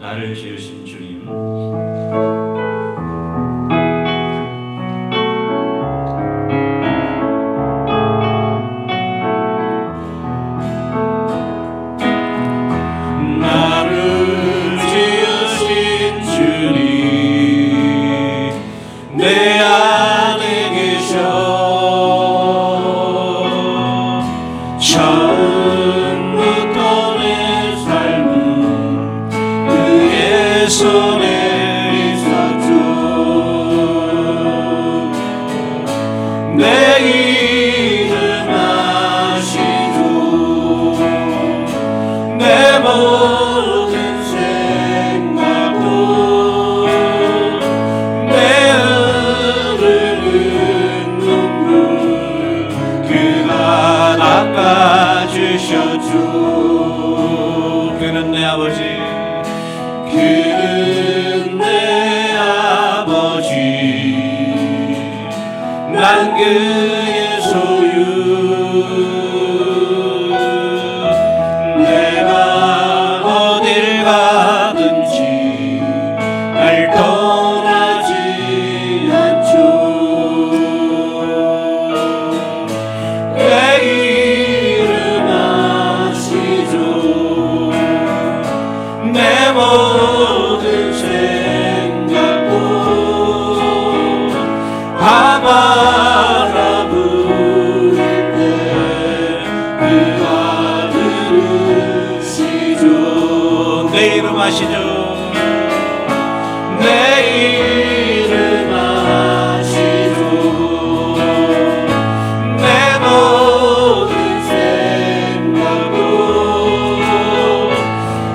나를 지으신 주님, 나를 지으신 주님, 내 안에 계셔. 처음부터 내 삶은 그의 손에 있었죠. 내 이름 아시죠. 내 모든 생각도 내 흐르는 눈물 그가 닦아주셨죠. 그는 내 아버지, 그는 내 아버지, 난 그의 소유. 내가 어딜 가든지 날 떠나지 않죠. 내 이름 아시죠. 내 모든 생각도 아마라 부를 때 그가 들으시죠. 내 이름 아시죠. 내 이름 아시죠. 내 모든 생각도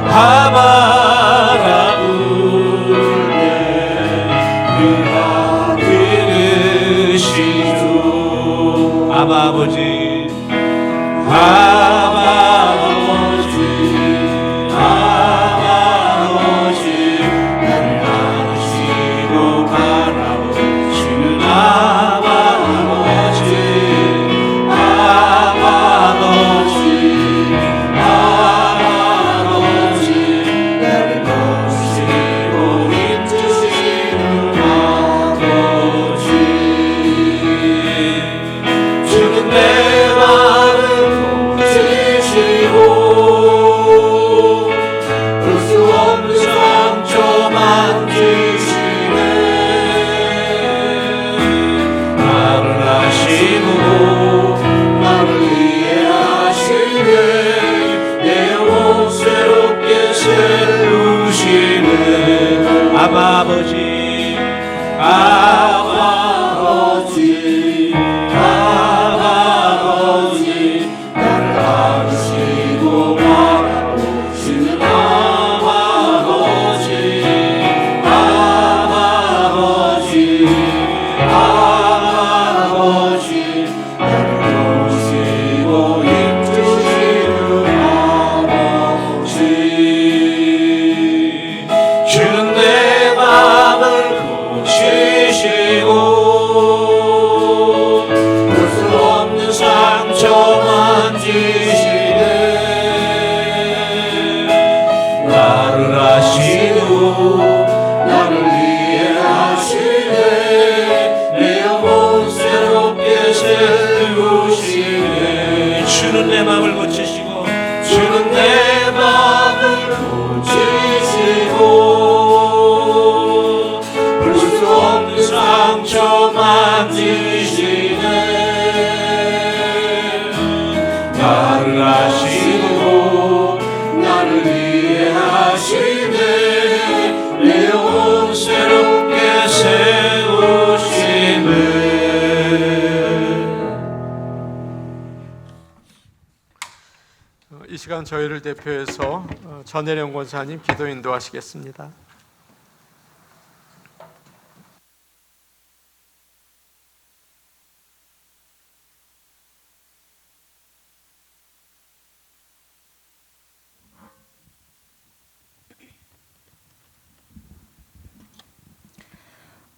아마라 부를 때 그가 들으시죠. 아바 아버지, 아바 아버지, 아바 아버지, 나를 안으시고 바라보시는 아바 아버지, 아바 아버지, 아바 아버지, 나를 보시고 힘주시는 아버지. 주는 내 마음을 고치시고 볼 수 없는 상처 만지시네. 나를 아시고 나를 이해하시네. 내 영혼 새롭게 세우시네. 아바 아버지, 아바 아버지, 아바 아버지, 나를 안으시고 바라보시는 아바 아버지, 아바 아버지, 아바 아버지, 나를 보시고 힘주시는 아버지. 주는 내 마음을 고치시고 볼 수 없는 상처 만지시네. 나를 아시고 나를 이해하시네. 내 영혼 새롭게 세우시네. 주는 내 마음을 고치시고, 주는 내 마음을 고치시고 볼 수 없는 상처 만지시네. 나를 아시고 나를 이해하시네. 내 영혼 새롭게 세우시네. 이 시간 저희를 대표해서 전혜령 권사님 기도 인도하시겠습니다.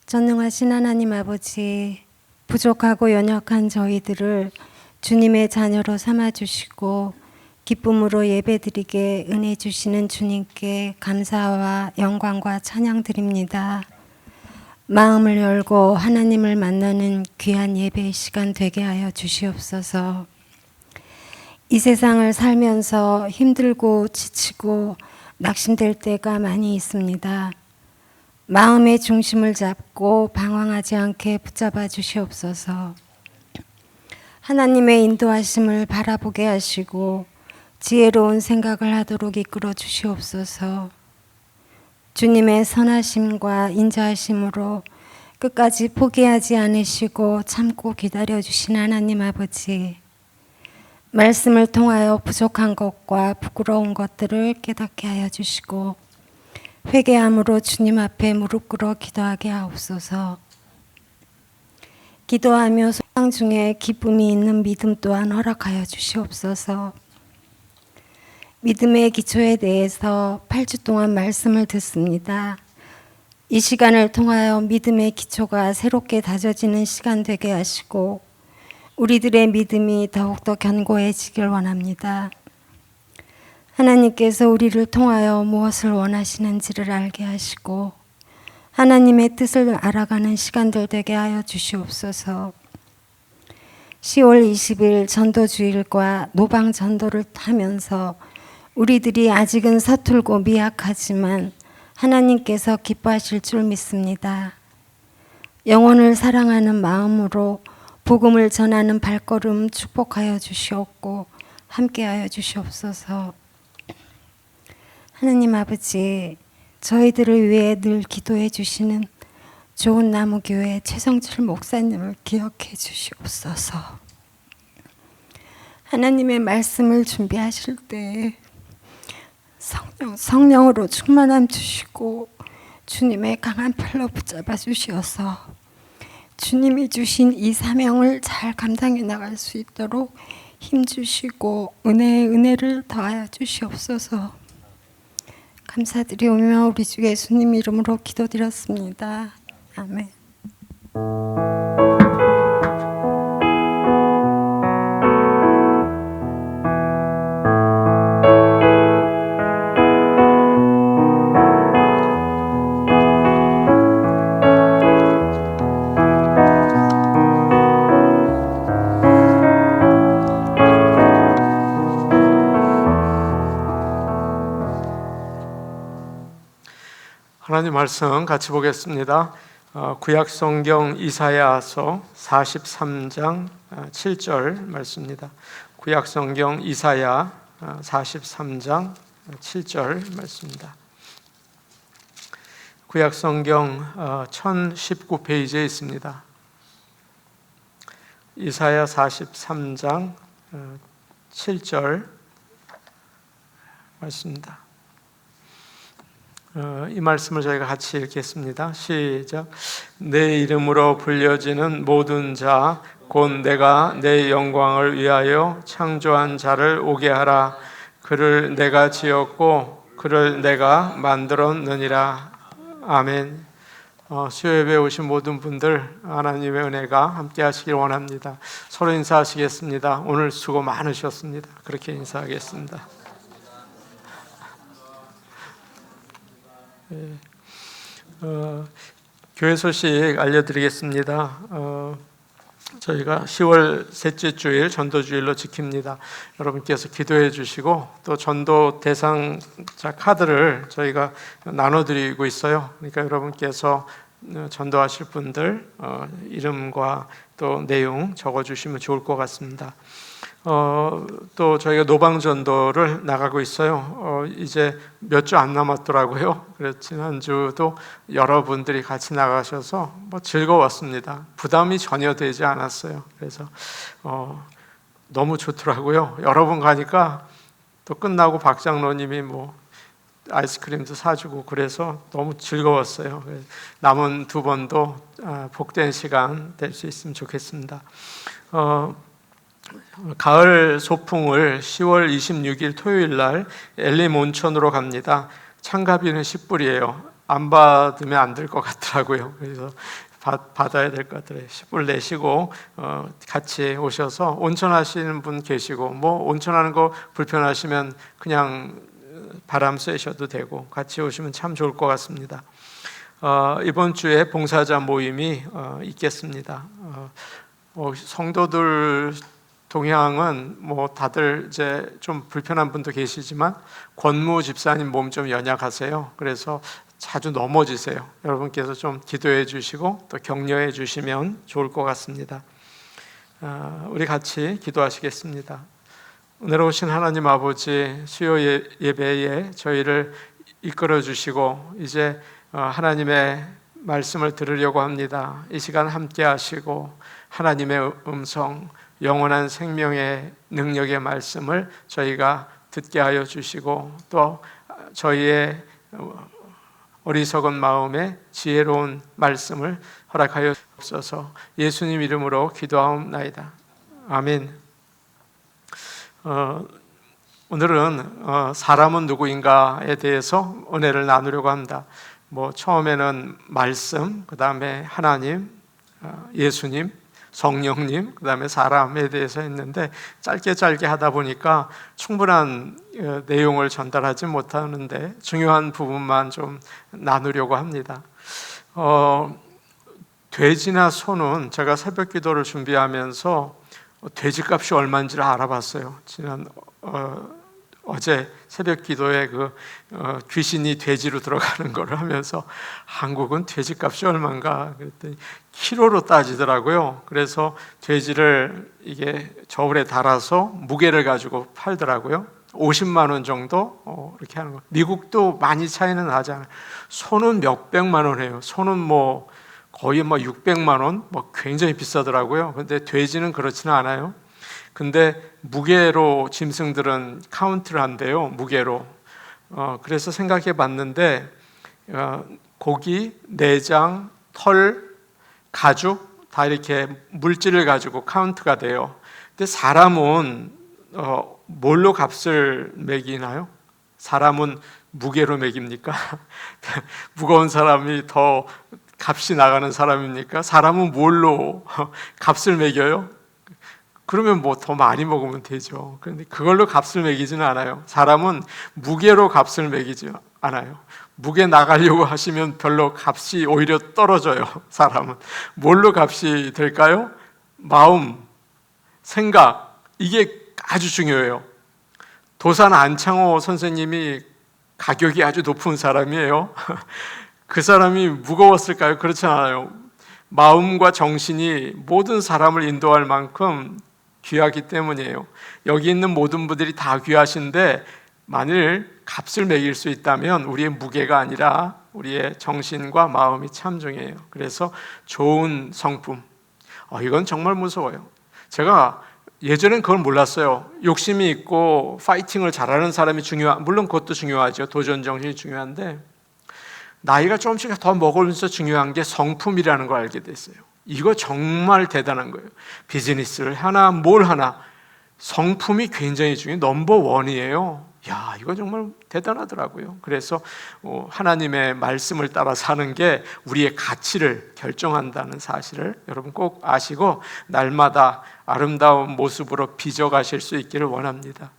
전능하신 하나님 아버지, 부족하고 연약한 저희들을 주님의 자녀로 삼아주시고 기쁨으로 예배드리게 은혜 주시는 주님께 감사와 영광과 찬양 드립니다. 마음을 열고 하나님을 만나는 귀한 예배의 시간 되게 하여 주시옵소서. 이 세상을 살면서 힘들고 지치고 낙심될 때가 많이 있습니다. 마음의 중심을 잡고 방황하지 않게 붙잡아 주시옵소서. 하나님의 인도하심을 바라보게 하시고 지혜로운 생각을 하도록 이끌어 주시옵소서. 주님의 선하심과 인자하심으로 끝까지 포기하지 않으시고 참고 기다려 주신 하나님 아버지, 말씀을 통하여 부족한 것과 부끄러운 것들을 깨닫게 하여 주시고 회개함으로 주님 앞에 무릎 꿇어 기도하게 하옵소서. 기도하며 소망 중에 기쁨이 있는 믿음 또한 허락하여 주시옵소서. 믿음의 기초에 대해서 8주 동안 말씀을 듣습니다. 이 시간을 통하여 믿음의 기초가 새롭게 다져지는 시간 되게 하시고 우리들의 믿음이 더욱더 견고해지길 원합니다. 하나님께서 우리를 통하여 무엇을 원하시는지를 알게 하시고 하나님의 뜻을 알아가는 시간들 되게 하여 주시옵소서. 10월 20일 전도주일과 노방 전도를 하면서 우리들이 아직은 서툴고 미약하지만 하나님께서 기뻐하실 줄 믿습니다. 영혼을 사랑하는 마음으로 복음을 전하는 발걸음 축복하여 주시옵고 함께하여 주시옵소서. 하나님 아버지, 저희들을 위해 늘 기도해 주시는 좋은 나무교회 최성철 목사님을 기억해 주시옵소서. 하나님의 말씀을 준비하실 때 성령으로 충만함 주시고 주님의 강한 팔로 붙잡아 주시어서 주님이 주신 이 사명을 잘 감당해 나갈 수 있도록 힘 주시고 은혜에 은혜를 더하여 주시옵소서. 감사드리오며 우리 주 예수님 이름으로 기도드렸습니다. 아멘. 하나님 말씀 같이 보겠습니다. 구약 성경 이사야서 43장 7절 말씀입니다. 구약 성경 이사야 43장 7절 말씀입니다. 구약 성경 1019페이지에 있습니다. 이사야 43장 7절 말씀입니다. 이 말씀을 저희가 같이 읽겠습니다. 시작. 내 이름으로 불려지는 모든 자 곧 내가 내 영광을 위하여 창조한 자를 오게 하라. 그를 내가 지었고 그를 내가 만들었느니라. 아멘. 수요예배에 오신 모든 분들 하나님의 은혜가 함께 하시길 원합니다. 서로 인사하시겠습니다. 오늘 수고 많으셨습니다. 그렇게 인사하겠습니다. 교회 소식 알려드리겠습니다. 저희가 10월 셋째 주일 전도주일로 지킵니다. 여러분께서 기도해 주시고 또 전도 대상자 카드를 저희가 나눠드리고 있어요. 그러니까 여러분께서 전도하실 분들 이름과 또 내용 적어주시면 좋을 것 같습니다. 또 저희가 노방전도를 나가고 있어요. 이제 몇 주 안 남았더라고요. 그래서 지난주도 여러분들이 같이 나가셔서 즐거웠습니다. 부담이 전혀 되지 않았어요. 그래서 너무 좋더라고요. 여러 분 가니까 또 끝나고 박 장로님이 아이스크림도 사주고 그래서 너무 즐거웠어요. 남은 두 번도 복된 시간 될 수 있으면 좋겠습니다. 가을 소풍을 10월 26일 토요일 날 엘림 온천으로 갑니다. 참가비는 $10이에요. 안 받으면 안 될 것 같더라고요. 그래서 받아야 될 것 같아요. 10불 내시고 같이 오셔서 온천하시는 분 계시고 뭐 온천하는 거 불편하시면 그냥 바람 쐬셔도 되고 같이 오시면 참 좋을 것 같습니다. 이번 주에 봉사자 모임이 있겠습니다. 성도들 동향은 뭐 다들 이제 좀 불편한 분도 계시지만 권무 집사님 몸 좀 연약하세요. 그래서 자주 넘어지세요. 여러분께서 좀 기도해 주시고 또 격려해 주시면 좋을 것 같습니다. 우리 같이 기도하시겠습니다. 오늘 오신 하나님 아버지, 수요 예배에 저희를 이끌어 주시고 이제 하나님의 말씀을 들으려고 합니다. 이 시간 함께 하시고 하나님의 음성, 영원한 생명의 능력의 말씀을 저희가 듣게 하여 주시고 또 저희의 어리석은 마음에 지혜로운 말씀을 허락하여 주옵소서. 예수님 이름으로 기도하옵나이다. 아멘. 오늘은 사람은 누구인가에 대해서 은혜를 나누려고 합니다. 처음에는 말씀, 그 다음에 하나님, 예수님, 성령님, 그 다음에 사람에 대해서 했는데 짧게 하다 보니까 충분한 내용을 전달하지 못하는데 중요한 부분만 좀 나누려고 합니다. 돼지나 소는 제가 새벽 기도를 준비하면서 돼지값이 얼마인지를 알아봤어요. 어제 새벽 기도에 귀신이 돼지로 들어가는 걸 하면서 한국은 돼지값이 얼마인가 그랬더니 키로로 따지더라고요. 그래서 돼지를 이게 저울에 달아서 무게를 가지고 팔더라고요. 50만 원 정도 이렇게 하는 거. 미국도 많이 차이는 나잖아요. 소는 몇백만 원 해요. 소는 거의 600만 원, 굉장히 비싸더라고요. 근데 돼지는 그렇지는 않아요. 근데 무게로 짐승들은 카운트를 한대요. 무게로. 그래서 생각해 봤는데 고기, 내장, 털, 가죽 다 이렇게 물질을 가지고 카운트가 돼요. 근데 사람은 뭘로 값을 매기나요? 사람은 무게로 매깁니까? 무거운 사람이 더 값이 나가는 사람입니까? 사람은 뭘로 값을 매겨요? 그러면 더 많이 먹으면 되죠. 그런데 그걸로 값을 매기지는 않아요. 사람은 무게로 값을 매기지 않아요. 무게 나가려고 하시면 별로 값이 오히려 떨어져요. 사람은 뭘로 값이 될까요? 마음, 생각, 이게 아주 중요해요. 도산 안창호 선생님이 가격이 아주 높은 사람이에요. 그 사람이 무거웠을까요? 그렇지 않아요. 마음과 정신이 모든 사람을 인도할 만큼 귀하기 때문이에요. 여기 있는 모든 분들이 다 귀하신데 만일 값을 매길 수 있다면 우리의 무게가 아니라 우리의 정신과 마음이 참 중요해요. 그래서 좋은 성품, 이건 정말 무서워요. 제가 예전엔 그걸 몰랐어요. 욕심이 있고 파이팅을 잘하는 사람이 물론 그것도 중요하죠. 도전 정신이 중요한데 나이가 조금씩 더 먹으면서 중요한 게 성품이라는 걸 알게 됐어요. 이거 정말 대단한 거예요. 비즈니스를 하나 뭘 하나 성품이 굉장히 중요해요. 넘버원이에요. 이거 정말 대단하더라고요. 그래서 하나님의 말씀을 따라 사는 게 우리의 가치를 결정한다는 사실을 여러분 꼭 아시고 날마다 아름다운 모습으로 빚어가실 수 있기를 원합니다.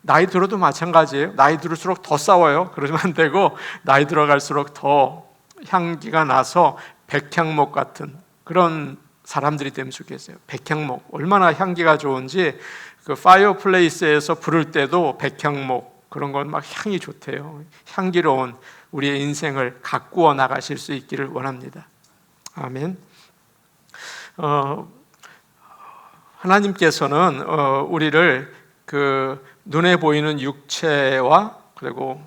나이 들어도 마찬가지예요. 나이 들을수록 더 싸워요. 그러면 안 되고 나이 들어갈수록 더 향기가 나서 백향목 같은 그런 사람들이 되면 좋겠어요. 백향목 얼마나 향기가 좋은지 그 파이어플레이스에서 부를 때도 백향목 그런 건 막 향이 좋대요. 향기로운 우리의 인생을 가꾸어 나가실 수 있기를 원합니다. 아멘. 하나님께서는 우리를 눈에 보이는 육체와 그리고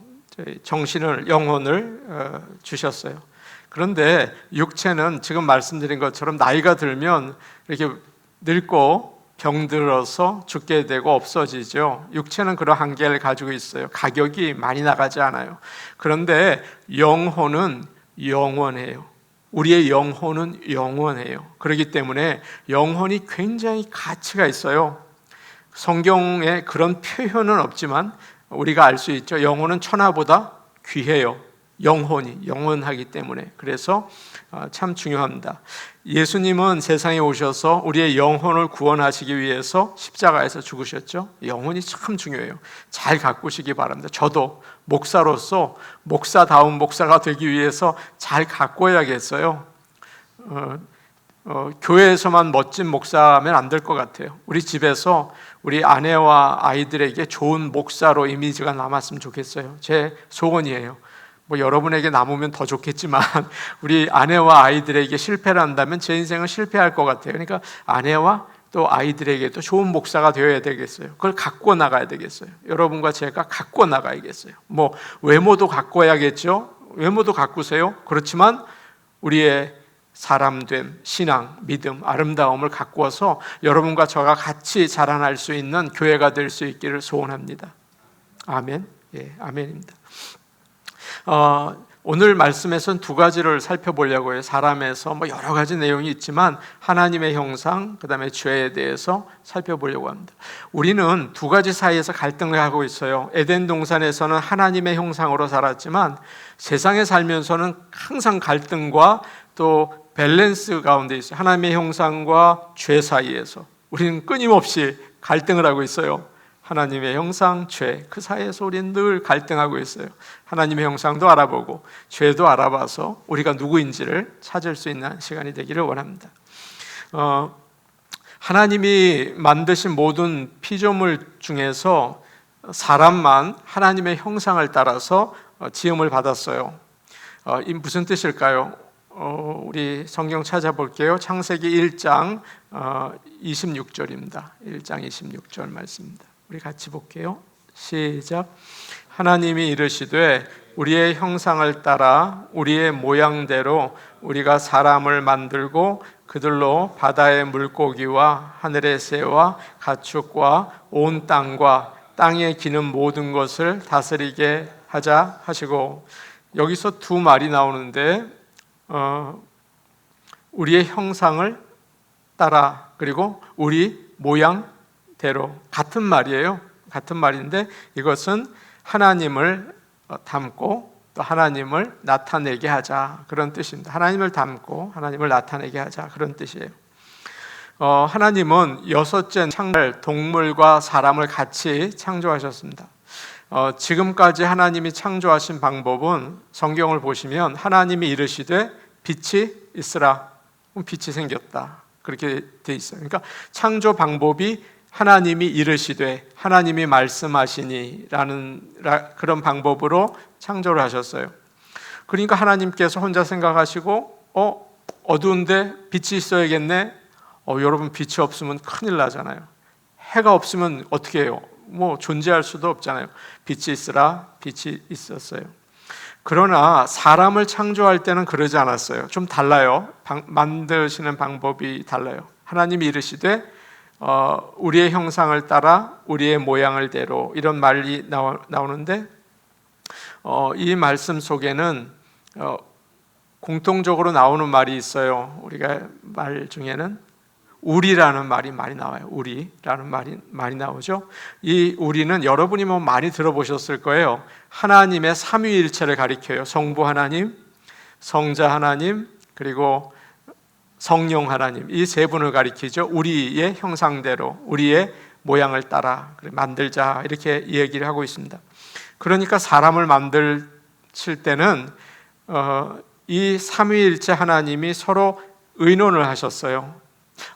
정신을 영혼을 주셨어요. 그런데 육체는 지금 말씀드린 것처럼 나이가 들면 이렇게 늙고 병들어서 죽게 되고 없어지죠. 육체는 그런 한계를 가지고 있어요. 가격이 많이 나가지 않아요. 그런데 영혼은 영원해요. 우리의 영혼은 영원해요. 그렇기 때문에 영혼이 굉장히 가치가 있어요. 성경에 그런 표현은 없지만 우리가 알 수 있죠. 영혼은 천하보다 귀해요. 영원하기 때문에. 그래서 참 중요합니다. 예수님은 세상에 오셔서 우리의 영혼을 구원하시기 위해서 십자가에서 죽으셨죠. 영혼이 참 중요해요. 잘 가꾸시기 바랍니다. 저도 목사로서 목사다운 목사가 되기 위해서 잘 가꿔야겠어요. 교회에서만 멋진 목사면 안 될 것 같아요. 우리 집에서 우리 아내와 아이들에게 좋은 목사로 이미지가 남았으면 좋겠어요. 제 소원이에요. 뭐 여러분에게 남으면 더 좋겠지만 우리 아내와 아이들에게 실패를 한다면 제 인생은 실패할 것 같아요. 그러니까 아내와 또 아이들에게도 좋은 목사가 되어야 되겠어요. 그걸 갖고 나가야 되겠어요. 여러분과 제가 갖고 나가야겠어요. 뭐 외모도 가꿔야겠죠. 외모도 가꾸세요. 그렇지만 우리의 사람됨, 신앙, 믿음, 아름다움을 가꾸어서 여러분과 저가 같이 자라날 수 있는 교회가 될 수 있기를 소원합니다. 아멘. 예, 아멘입니다. 오늘 말씀에서는 두 가지를 살펴보려고 해요. 사람에서 뭐 여러 가지 내용이 있지만 하나님의 형상, 그 다음에 죄에 대해서 살펴보려고 합니다. 우리는 두 가지 사이에서 갈등을 하고 있어요. 에덴 동산에서는 하나님의 형상으로 살았지만 세상에 살면서는 항상 갈등과 또 밸런스 가운데 있어요. 하나님의 형상과 죄 사이에서 우리는 끊임없이 갈등을 하고 있어요. 하나님의 형상, 죄, 그 사이에서 우리는 늘 갈등하고 있어요. 하나님의 형상도 알아보고 죄도 알아봐서 우리가 누구인지를 찾을 수 있는 시간이 되기를 원합니다. 하나님이 만드신 모든 피조물 중에서 사람만 하나님의 형상을 따라서 지음을 받았어요. 이 무슨 뜻일까요? 우리 성경 찾아볼게요. 창세기 1장 26절입니다. 1장 26절 말씀입니다. 우리 같이 볼게요. 시작. 하나님이 이르시되 우리의 형상을 따라 우리의 모양대로 우리가 사람을 만들고 그들로 바다의 물고기와 하늘의 새와 가축과 온 땅과 땅에 기는 모든 것을 다스리게 하자 하시고, 여기서 두 말이 나오는데 우리의 형상을 따라 그리고 우리 모양대로, 같은 말이에요. 같은 말인데 이것은 하나님을 닮고 또 하나님을 나타내게 하자, 그런 뜻입니다. 하나님을 닮고 하나님을 나타내게 하자, 그런 뜻이에요. 하나님은 여섯째 창조할 동물과 사람을 같이 창조하셨습니다. 지금까지 하나님이 창조하신 방법은 성경을 보시면 하나님이 이르시되 빛이 있으라, 그럼 빛이 생겼다, 그렇게 돼 있어요. 그러니까 창조 방법이 하나님이 이르시되 하나님이 말씀하시니라는 그런 방법으로 창조를 하셨어요. 그러니까 하나님께서 혼자 생각하시고 어두운데 빛이 있어야겠네. 여러분, 빛이 없으면 큰일 나잖아요. 해가 없으면 어떻게 해요? 뭐 존재할 수도 없잖아요. 빛이 있으라, 빛이 있었어요. 그러나 사람을 창조할 때는 그러지 않았어요. 좀 달라요. 만드시는 방법이 달라요. 하나님이 이르시되 우리의 형상을 따라 우리의 모양을 대로, 이런 말이 나오는데 이 말씀 속에는 공통적으로 나오는 말이 있어요. 우리가 말 중에는 우리라는 말이 많이 나와요. 우리라는 말이 많이 나오죠. 이 우리는 여러분이 뭐 많이 들어보셨을 거예요. 하나님의 삼위일체를 가리켜요. 성부 하나님, 성자 하나님, 그리고 성령 하나님, 이 세 분을 가리키죠. 우리의 형상대로 우리의 모양을 따라 만들자, 이렇게 얘기를 하고 있습니다. 그러니까 사람을 만드실 때는 이 삼위일체 하나님이 서로 의논을 하셨어요.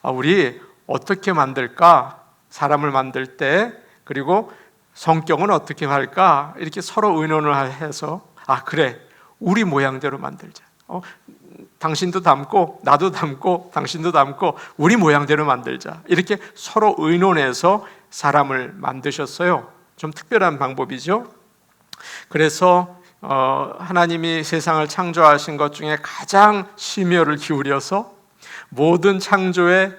우리 어떻게 만들까? 사람을 만들 때, 그리고 성격은 어떻게 할까? 이렇게 서로 의논을 해서 그래, 우리 모양대로 만들자. 당신도 닮고 나도 닮고 당신도 닮고 우리 모양대로 만들자, 이렇게 서로 의논해서 사람을 만드셨어요. 좀 특별한 방법이죠. 그래서 하나님이 세상을 창조하신 것 중에 가장 심혈을 기울여서 모든 창조의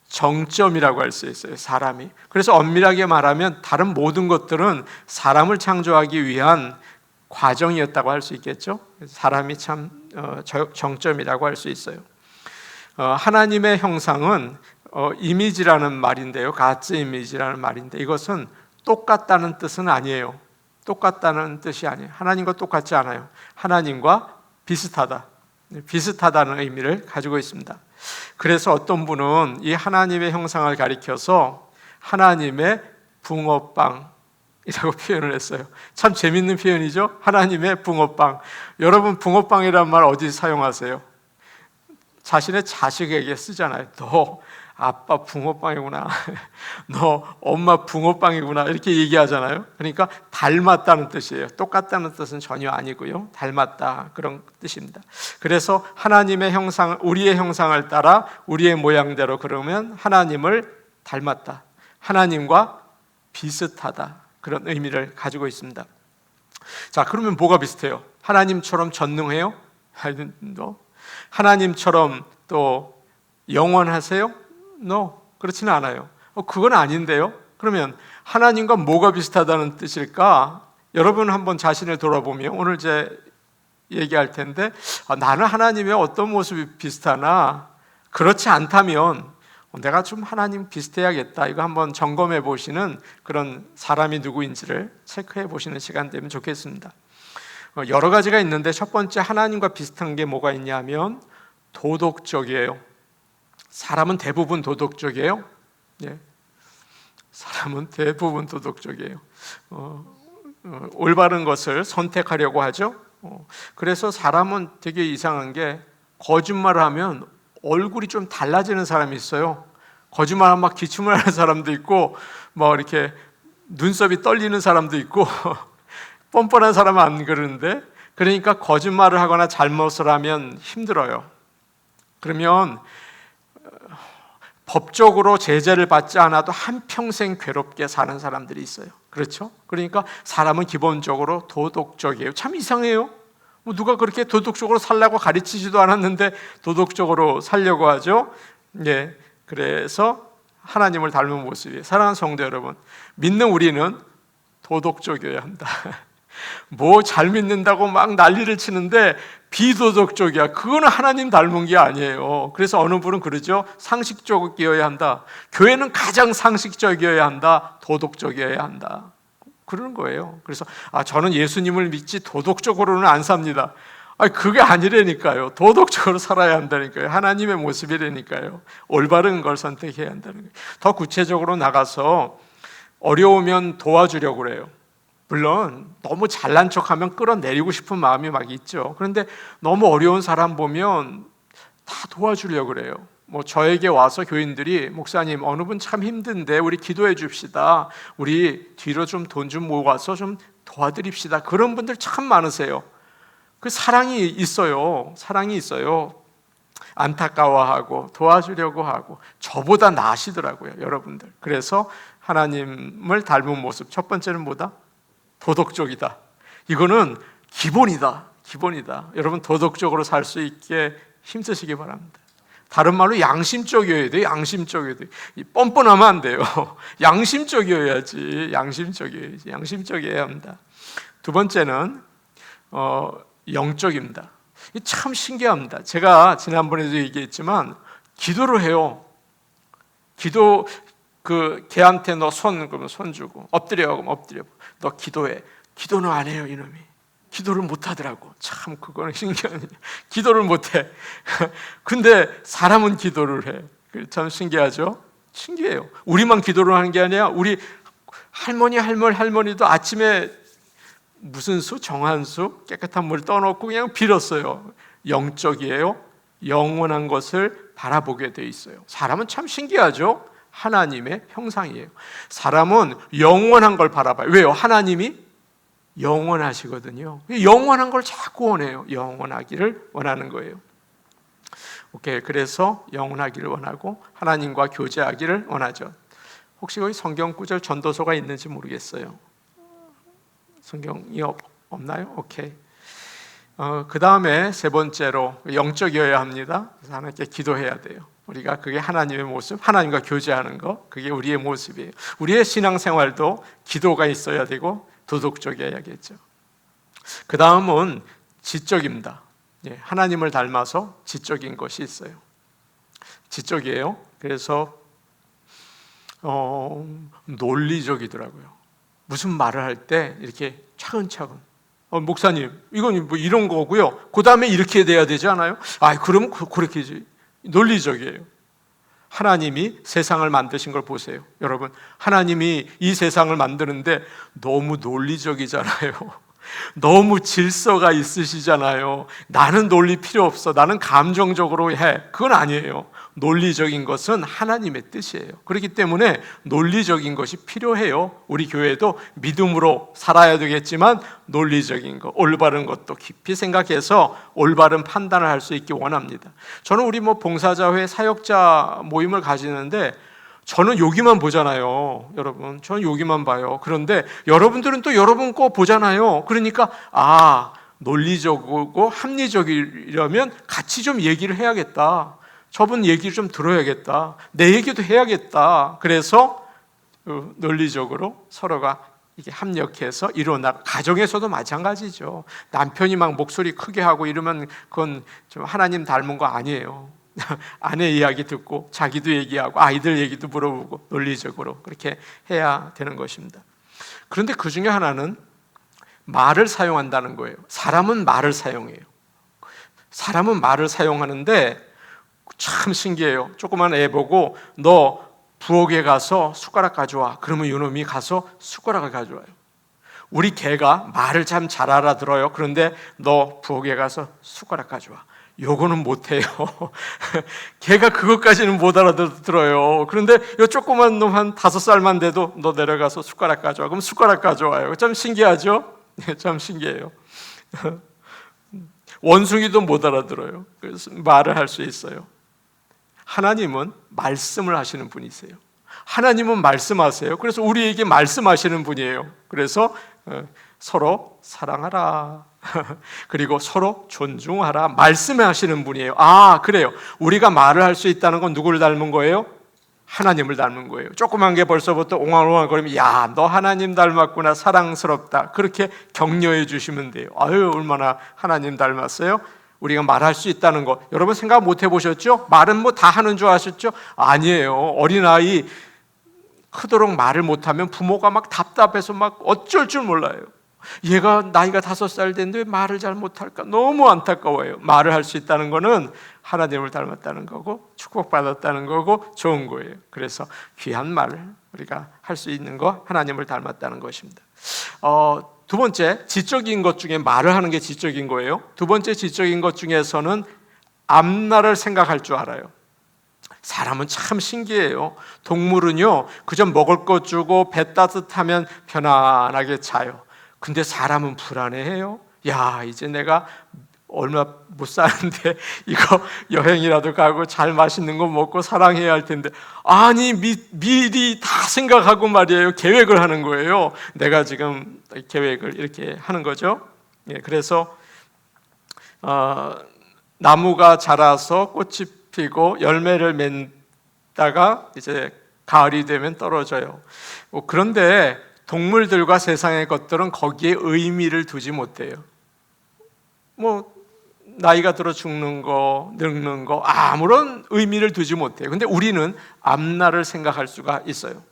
정점이라고 할 수 있어요, 사람이. 그래서 엄밀하게 말하면 다른 모든 것들은 사람을 창조하기 위한 과정이었다고 할 수 있겠죠. 사람이 참 정점이라고 할 수 있어요. 하나님의 형상은 이미지라는 말인데요, 가츠 이미지라는 말인데 이것은 똑같다는 뜻은 아니에요. 똑같다는 뜻이 아니에요. 하나님과 똑같지 않아요. 하나님과 비슷하다. 비슷하다는 의미를 가지고 있습니다. 그래서 어떤 분은 이 하나님의 형상을 가리켜서 하나님의 붕어빵이라고 표현을 했어요. 참 재밌는 표현이죠. 하나님의 붕어빵. 여러분 붕어빵이란 말 어디 사용하세요? 자신의 자식에게 쓰잖아요. 너 아빠 붕어빵이구나. 너 엄마 붕어빵이구나. 이렇게 얘기하잖아요. 그러니까 닮았다는 뜻이에요. 똑같다는 뜻은 전혀 아니고요. 닮았다 그런 뜻입니다. 그래서 하나님의 형상, 우리의 형상을 따라 우리의 모양대로 그러면 하나님을 닮았다. 하나님과 비슷하다. 그런 의미를 가지고 있습니다. 자, 그러면 뭐가 비슷해요? 하나님처럼 전능해요? 하나님처럼 또 영원하세요? No, 그렇지는 않아요. 그건 아닌데요. 그러면 하나님과 뭐가 비슷하다는 뜻일까? 여러분 한번 자신을 돌아보면 오늘 제 얘기할 텐데 나는 하나님의 어떤 모습이 비슷하나? 그렇지 않다면 내가 좀 하나님 비슷해야겠다. 이거 한번 점검해 보시는 그런 사람이 누구인지를 체크해 보시는 시간 되면 좋겠습니다. 여러 가지가 있는데 첫 번째 하나님과 비슷한 게 뭐가 있냐면 도덕적이에요. 사람은 대부분 도덕적이에요. 예. 사람은 대부분 도덕적이에요. 올바른 것을 선택하려고 하죠. 그래서 사람은 되게 이상한 게 거짓말을 하면 얼굴이 좀 달라지는 사람이 있어요. 거짓말하면 막 기침을 하는 사람도 있고, 뭐 이렇게 눈썹이 떨리는 사람도 있고, 뻔뻔한 사람은 안 그러는데, 그러니까 거짓말을 하거나 잘못을 하면 힘들어요. 그러면 법적으로 제재를 받지 않아도 한평생 괴롭게 사는 사람들이 있어요. 그렇죠? 그러니까 사람은 기본적으로 도덕적이에요. 참 이상해요. 누가 그렇게 도덕적으로 살라고 가르치지도 않았는데 도덕적으로 살려고 하죠. 예, 그래서 하나님을 닮은 모습이에요. 사랑하는 성도 여러분, 믿는 우리는 도덕적이어야 한다. 뭐 잘 믿는다고 막 난리를 치는데 비도덕적이야. 그거는 하나님 닮은 게 아니에요. 그래서 어느 분은 그러죠. 상식적이어야 한다. 교회는 가장 상식적이어야 한다. 도덕적이어야 한다. 그러는 거예요. 그래서 저는 예수님을 믿지 도덕적으로는 안 삽니다. 그게 아니라니까요. 도덕적으로 살아야 한다니까요. 하나님의 모습이라니까요. 올바른 걸 선택해야 한다는 거예요. 더 구체적으로 나가서 어려우면 도와주려고 그래요. 물론 너무 잘난 척하면 끌어내리고 싶은 마음이 막 있죠. 그런데 너무 어려운 사람 보면 다 도와주려고 그래요. 뭐 저에게 와서 교인들이 목사님 어느 분 참 힘든데 우리 기도해 줍시다. 우리 뒤로 좀 돈 좀 모아서 좀 도와드립시다. 그런 분들 참 많으세요. 그 사랑이 있어요. 사랑이 있어요. 안타까워하고 도와주려고 하고 저보다 나으시더라고요, 여러분들. 그래서 하나님을 닮은 모습 첫 번째는 뭐다? 도덕적이다. 이거는 기본이다. 기본이다. 여러분 도덕적으로 살 수 있게 힘쓰시기 바랍니다. 다른 말로 양심적이어야 돼요. 양심적이어야 돼요. 뻔뻔하면 안 돼요. 양심적이어야지. 양심적이어야지. 양심적이어야 합니다. 두 번째는 영적입니다. 참 신기합니다. 제가 지난번에도 얘기했지만 기도를 해요. 기도 걔한테 너 그러면 손 주고 엎드려 그러면 엎드려. 너 기도해. 기도는 안 해요, 이놈이. 기도를 못 하더라고. 참 그거는 신기하네. 기도를 못 해. 근데 사람은 기도를 해. 참 신기하죠? 신기해요. 우리만 기도를 하는 게 아니라 우리 할머니도 아침에 무슨 수? 정한수? 깨끗한 물 떠놓고 그냥 빌었어요. 영적이에요. 영원한 것을 바라보게 돼 있어요. 사람은 참 신기하죠? 하나님의 형상이에요. 사람은 영원한 걸 바라봐요. 왜요? 하나님이 영원하시거든요. 영원한 걸 자꾸 원해요. 영원하기를 원하는 거예요. 오케이. 그래서 영원하기를 원하고 하나님과 교제하기를 원하죠. 혹시 거기 성경 구절 전도서가 있는지 모르겠어요. 성경이 없나요? 오케이. 그 다음에 세 번째로 영적이어야 합니다. 그래서 하나님께 기도해야 돼요. 우리가 그게 하나님의 모습, 하나님과 교제하는 거, 그게 우리의 모습이에요. 우리의 신앙생활도 기도가 있어야 되고 도덕적이어야겠죠. 그 다음은 지적입니다. 하나님을 닮아서 지적인 것이 있어요. 지적이에요. 그래서 논리적이더라고요. 무슨 말을 할 때 이렇게 차근차근 목사님 이건 뭐 이런 거고요, 그 다음에 이렇게 돼야 되지 않아요? 그럼 그렇게지. 논리적이에요. 하나님이 세상을 만드신 걸 보세요. 여러분, 하나님이 이 세상을 만드는데 너무 논리적이잖아요. 너무 질서가 있으시잖아요. 나는 논리 필요 없어, 나는 감정적으로 해, 그건 아니에요. 논리적인 것은 하나님의 뜻이에요. 그렇기 때문에 논리적인 것이 필요해요. 우리 교회도 믿음으로 살아야 되겠지만 논리적인 것, 올바른 것도 깊이 생각해서 올바른 판단을 할 수 있기 원합니다. 저는 우리 봉사자회 사역자 모임을 가지는데 저는 여기만 보잖아요. 여러분, 저는 여기만 봐요. 그런데 여러분들은 또 여러분 거 보잖아요. 그러니까 논리적이고 합리적이려면 같이 좀 얘기를 해야겠다, 저분 얘기를 좀 들어야겠다, 내 얘기도 해야겠다. 그래서 논리적으로 서로가 이게 합력해서 이루어나가. 가정에서도 마찬가지죠. 남편이 막 목소리 크게 하고 이러면 그건 좀 하나님 닮은 거 아니에요. 아내 이야기 듣고 자기도 얘기하고 아이들 얘기도 물어보고 논리적으로 그렇게 해야 되는 것입니다. 그런데 그 중에 하나는 말을 사용한다는 거예요. 사람은 말을 사용해요. 사람은 말을 사용하는데 참 신기해요. 조그만 애 보고 너 부엌에 가서 숟가락 가져와, 그러면 이놈이 가서 숟가락을 가져와요. 우리 개가 말을 참 잘 알아들어요. 그런데 너 부엌에 가서 숟가락 가져와, 요거는 못해요. 걔가 그것까지는 못 알아들어요. 그런데 요 조그만 놈 한 5살만 돼도 너 내려가서 숟가락 가져와, 그럼 숟가락 가져와요. 참 신기하죠? 참 신기해요. 원숭이도 못 알아들어요. 그래서 말을 할 수 있어요. 하나님은 말씀을 하시는 분이세요. 하나님은 말씀하세요. 그래서 우리에게 말씀하시는 분이에요. 그래서 서로 사랑하라, 그리고 서로 존중하라, 말씀하시는 분이에요. 그래요. 우리가 말을 할 수 있다는 건 누구를 닮은 거예요? 하나님을 닮은 거예요. 조그만 게 벌써부터 옹알옹알거리면 야, 너 하나님 닮았구나, 사랑스럽다, 그렇게 격려해 주시면 돼요. 얼마나 하나님 닮았어요? 우리가 말할 수 있다는 것, 여러분 생각 못 해보셨죠? 말은 다 하는 줄 아셨죠? 아니에요. 어린아이 크도록 말을 못하면 부모가 막 답답해서 막 어쩔 줄 몰라요. 얘가 나이가 5살 됐는데 왜 말을 잘 못할까? 너무 안타까워요. 말을 할 수 있다는 거는 하나님을 닮았다는 거고 축복받았다는 거고 좋은 거예요. 그래서 귀한 말을 우리가 할 수 있는 거, 하나님을 닮았다는 것입니다. 두 번째, 지적인 것 중에 말을 하는 게 지적인 거예요. 두 번째 지적인 것 중에서는 앞날을 생각할 줄 알아요. 사람은 참 신기해요. 동물은요, 그저 먹을 것 주고 배 따뜻하면 편안하게 자요. 근데 사람은 불안해해요. 야, 이제 내가 얼마 못 사는데 이거 여행이라도 가고 잘 맛있는 거 먹고 사랑해야 할 텐데, 아니 미리 다 생각하고 말이에요. 계획을 하는 거예요. 내가 지금 계획을 이렇게 하는 거죠. 그래서 나무가 자라서 꽃이 피고 열매를 맺다가 이제 가을이 되면 떨어져요. 그런데 동물들과 세상의 것들은 거기에 의미를 두지 못해요. 나이가 들어 죽는 거, 늙는 거 아무런 의미를 두지 못해요. 근데 우리는 앞날을 생각할 수가 있어요.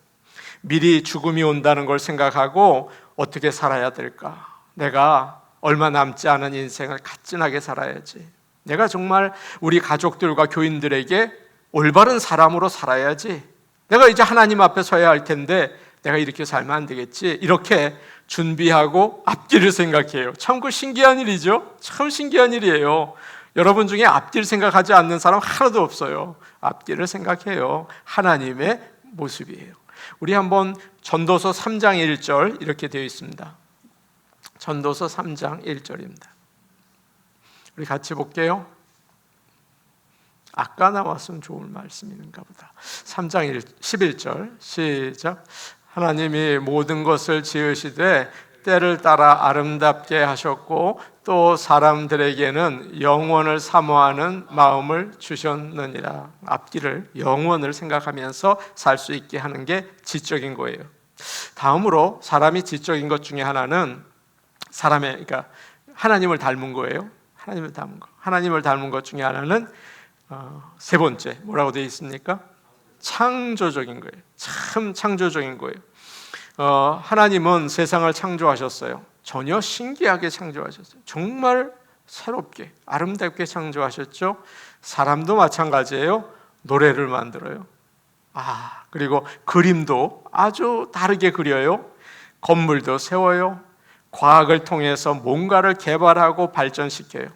미리 죽음이 온다는 걸 생각하고 어떻게 살아야 될까? 내가 얼마 남지 않은 인생을 갓진하게 살아야지. 내가 정말 우리 가족들과 교인들에게 올바른 사람으로 살아야지. 내가 이제 하나님 앞에 서야 할 텐데 내가 이렇게 살면 안 되겠지. 이렇게 준비하고 앞뒤를 생각해요. 참 그 신기한 일이죠. 참 신기한 일이에요. 여러분 중에 앞뒤를 생각하지 않는 사람 하나도 없어요. 앞뒤를 생각해요. 하나님의 모습이에요. 우리 한번 전도서 3장 1절 이렇게 되어 있습니다. 전도서 3장 1절입니다. 우리 같이 볼게요. 아까 나왔으면 좋을 말씀인가 보다. 3장 11절 시작. 하나님이 모든 것을 지으시되 때를 따라 아름답게 하셨고 또 사람들에게는 영원을 사모하는 마음을 주셨느니라. 앞길을, 영원을 생각하면서 살 수 있게 하는 게 지적인 거예요. 다음으로 사람이 지적인 것 중에 하나는 그러니까 하나님을 닮은 거예요. 하나님을 닮은 것 중에 하나는 세 번째, 뭐라고 되어 있습니까? 창조적인 거예요. 참 창조적인 거예요. 하나님은 세상을 창조하셨어요. 전혀 신기하게 창조하셨어요. 정말 새롭게 아름답게 창조하셨죠. 사람도 마찬가지예요. 노래를 만들어요. 그리고 그림도 아주 다르게 그려요. 건물도 세워요. 과학을 통해서 뭔가를 개발하고 발전시켜요.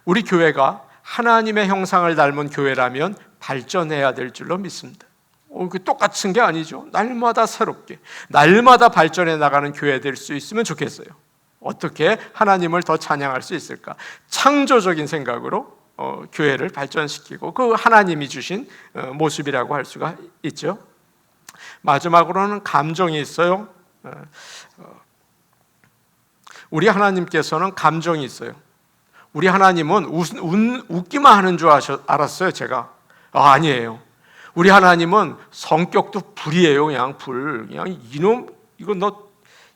우리 교회가 하나님의 형상을 닮은 교회라면 발전해야 될 줄로 믿습니다. 똑같은 게 아니죠. 날마다 새롭게, 날마다 발전해 나가는 교회 될 수 있으면 좋겠어요. 어떻게 하나님을 더 찬양할 수 있을까? 창조적인 생각으로 교회를 발전시키고 그 하나님이 주신 모습이라고 할 수가 있죠. 마지막으로는 감정이 있어요. 우리 하나님께서는 감정이 있어요. 우리 하나님은 웃기만 하는 줄 알았어요, 제가. 아니에요. 우리 하나님은 성격도 불이에요. 그냥 이놈, 이거 너